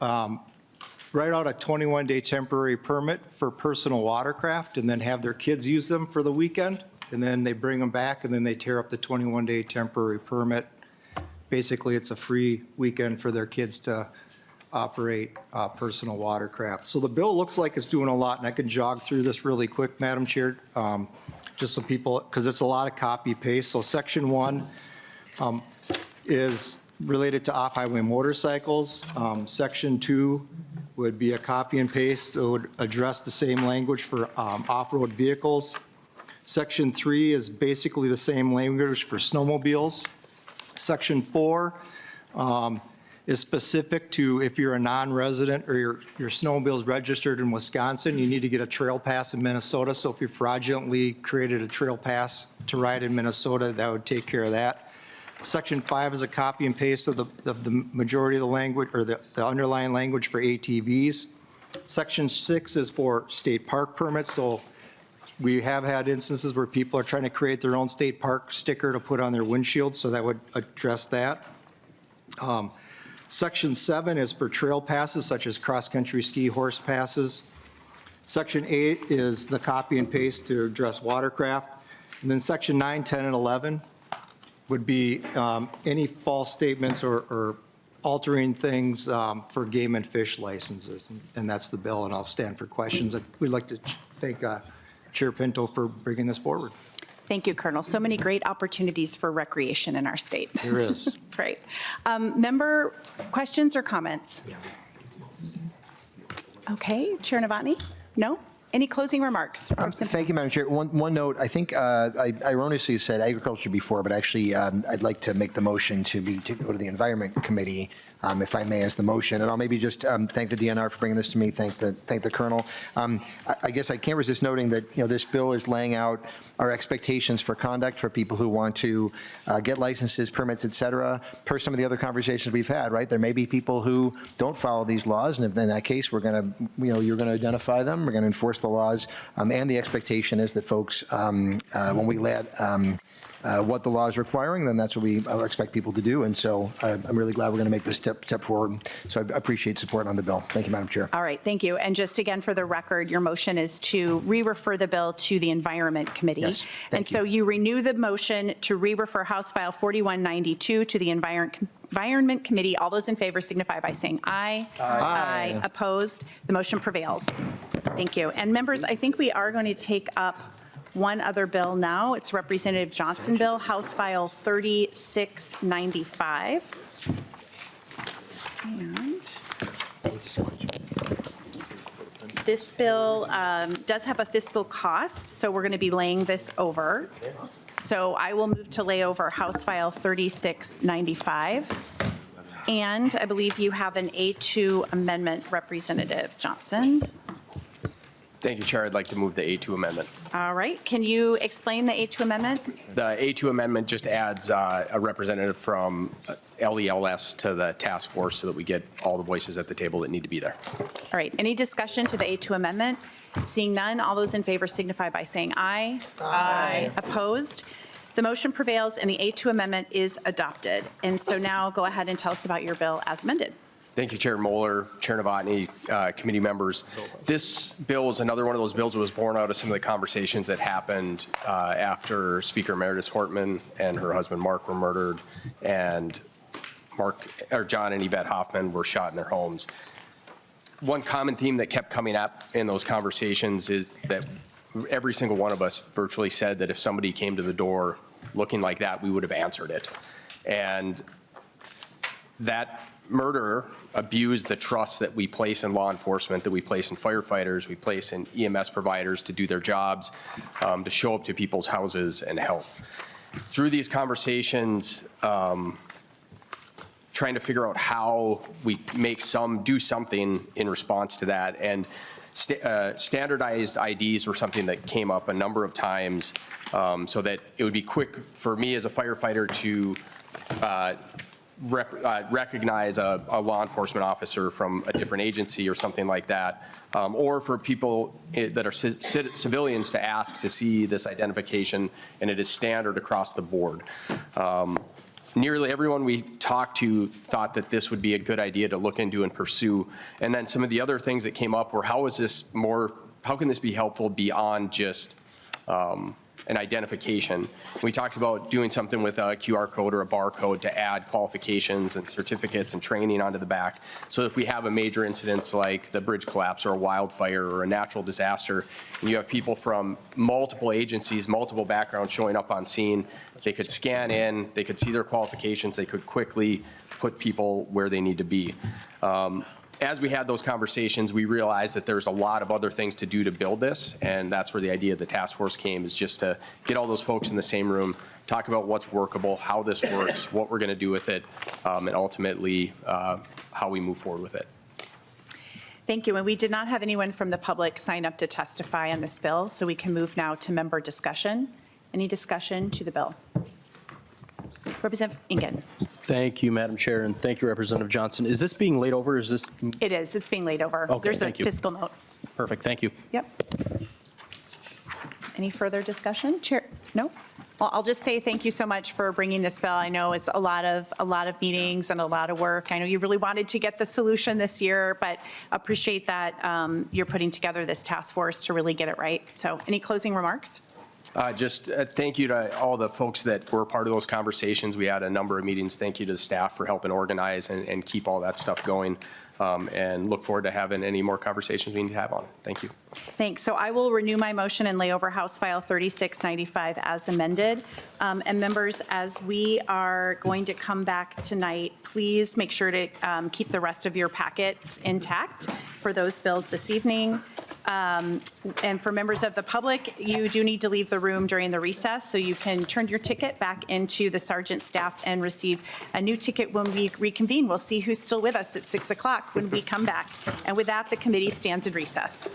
write out a 21-day temporary permit for personal watercraft and then have their kids use them for the weekend. And then they bring them back and then they tear up the 21-day temporary permit. Basically, it's a free weekend for their kids to operate personal watercraft. So the bill looks like it's doing a lot, and I can jog through this really quick, Madam Chair, just so people, because it's a lot of copy paste. So Section 1 is related to off-highway motorcycles. Section 2 would be a copy and paste. It would address the same language for off-road vehicles. Section 3 is basically the same language for snowmobiles. Section 4 is specific to if you're a non-resident or your snowmobile is registered in Wisconsin, you need to get a trail pass in Minnesota. So if you fraudulently created a trail pass to ride in Minnesota, that would take care of that. Section 5 is a copy and paste of the majority of the language or the underlying language for ATVs. Section 6 is for state park permits. So we have had instances where people are trying to create their own state park sticker to put on their windshield, so that would address that. Section 7 is for trail passes, such as cross-country ski horse passes. Section 8 is the copy and paste to address watercraft. And then Section 9, 10, and 11 would be any false statements or altering things for game and fish licenses. And that's the bill, and I'll stand for questions. We'd like to thank Chair Pinto for bringing this forward. Thank you, Colonel. So many great opportunities for recreation in our state. There is. That's right. Member questions or comments? Okay, Chair Novotny? No? Any closing remarks? Thank you, Madam Chair. One note, I think I erroneously said agriculture before, but actually I'd like to make the motion to go to the Environment Committee, if I may, as the motion. And I'll maybe just thank the DNR for bringing this to me, thank the Colonel. I guess I can't resist noting that, this bill is laying out our expectations for conduct for people who want to get licenses, permits, et cetera, per some of the other conversations we've had, right? There may be people who don't follow these laws, and if in that case, we're going to, you're going to identify them, we're going to enforce the laws, and the expectation is that folks, when we lay out what the law is requiring, then that's what we expect people to do, and so I'm really glad we're going to make this step forward. So I appreciate support on the bill. Thank you, Madam Chair. All right, thank you. And just again, for the record, your motion is to re-refer the bill to the Environment Committee. Yes, and so you renew the motion to re-refer House File 4192 to the Environment Committee. All those in favor signify by saying aye. Aye. Opposed? The motion prevails. Thank you. And members, I think we are going to take up one other bill now. It's Representative Johnson bill, House File 3695. And this bill does have a fiscal cost, so we're going to be laying this over. So I will move to lay over House File 3695. And I believe you have an A2 amendment, Representative Johnson. Thank you, Chair. I'd like to move the A2 amendment. All right. Can you explain the A2 amendment? The A2 amendment just adds a representative from LELS to the task force so that we get all the voices at the table that need to be there. All right. Any discussion to the A2 amendment? Seeing none, all those in favor signify by saying aye. Aye. Opposed? The motion prevails and the A2 amendment is adopted. And so now go ahead and tell us about your bill as amended. Thank you, Chair Moeller, Chair Novotny, committee members. This bill is another one of those bills that was born out of some of the conversations that happened after Speaker Emeritus Hortman and her husband Mark were murdered, and John and Yvette Hoffman were shot in their homes. One common theme that kept coming up in those conversations is that every single one of us virtually said that if somebody came to the door looking like that, we would have answered it. And that murderer abused the trust that we place in law enforcement, that we place in firefighters, we place in EMS providers to do their jobs, to show up to people's houses and help. Through these conversations, trying to figure out how we do something in response to that, and standardized IDs were something that came up a number of times, so that it would be quick for me as a firefighter to recognize a law enforcement officer from a different agency or something like that, or for people that are civilians to ask to see this identification, and it is standard across the board. Nearly everyone we talked to thought that this would be a good idea to look into and pursue. And then some of the other things that came up were, how can this be helpful beyond just an identification? We talked about doing something with a QR code or a barcode to add qualifications and certificates and training onto the back. So if we have a major incident like the bridge collapse or a wildfire or a natural disaster, and you have people from multiple agencies, multiple backgrounds showing up on scene, they could scan in, they could see their qualifications, they could quickly put people where they need to be. As we had those conversations, we realized that there's a lot of other things to do to build this, and that's where the idea of the task force came, is just to get all those folks in the same room, talk about what's workable, how this works, what we're going to do with it, and ultimately how we move forward with it. Thank you. And we did not have anyone from the public sign up to testify on this bill, so we can move now to member discussion. Any discussion to the bill? Representative Ingen. Thank you, Madam Chair, and thank you, Representative Johnson. Is this being laid over? Is this? It is. It's being laid over. Okay, There's a thank you. fiscal note. Perfect. Thank you. Yep. Any further discussion? Chair? No? Well, I'll just say thank you so much for bringing this bill. I know it's a lot of meetings and a lot of work. I know you really wanted to get the solution this year, but appreciate that you're putting together this task force to really get it right. So any closing remarks? Just thank you to all the folks that were part of those conversations. We had a number of meetings. Thank you to the staff for helping organize and keep all that stuff going, and look forward to having any more conversations we need to have on it. Thank you. Thanks. So I will renew my motion and lay over House File 3695 as amended. And members, as we are going to come back tonight, please make sure to keep the rest of your packets intact for those bills this evening. And for members of the public, you do need to leave the room during the recess, so you can turn your ticket back into the sergeant's staff and receive a new ticket when we reconvene. We'll see who's still with us at 6 o'clock when we come back. And with that, the committee stands in recess.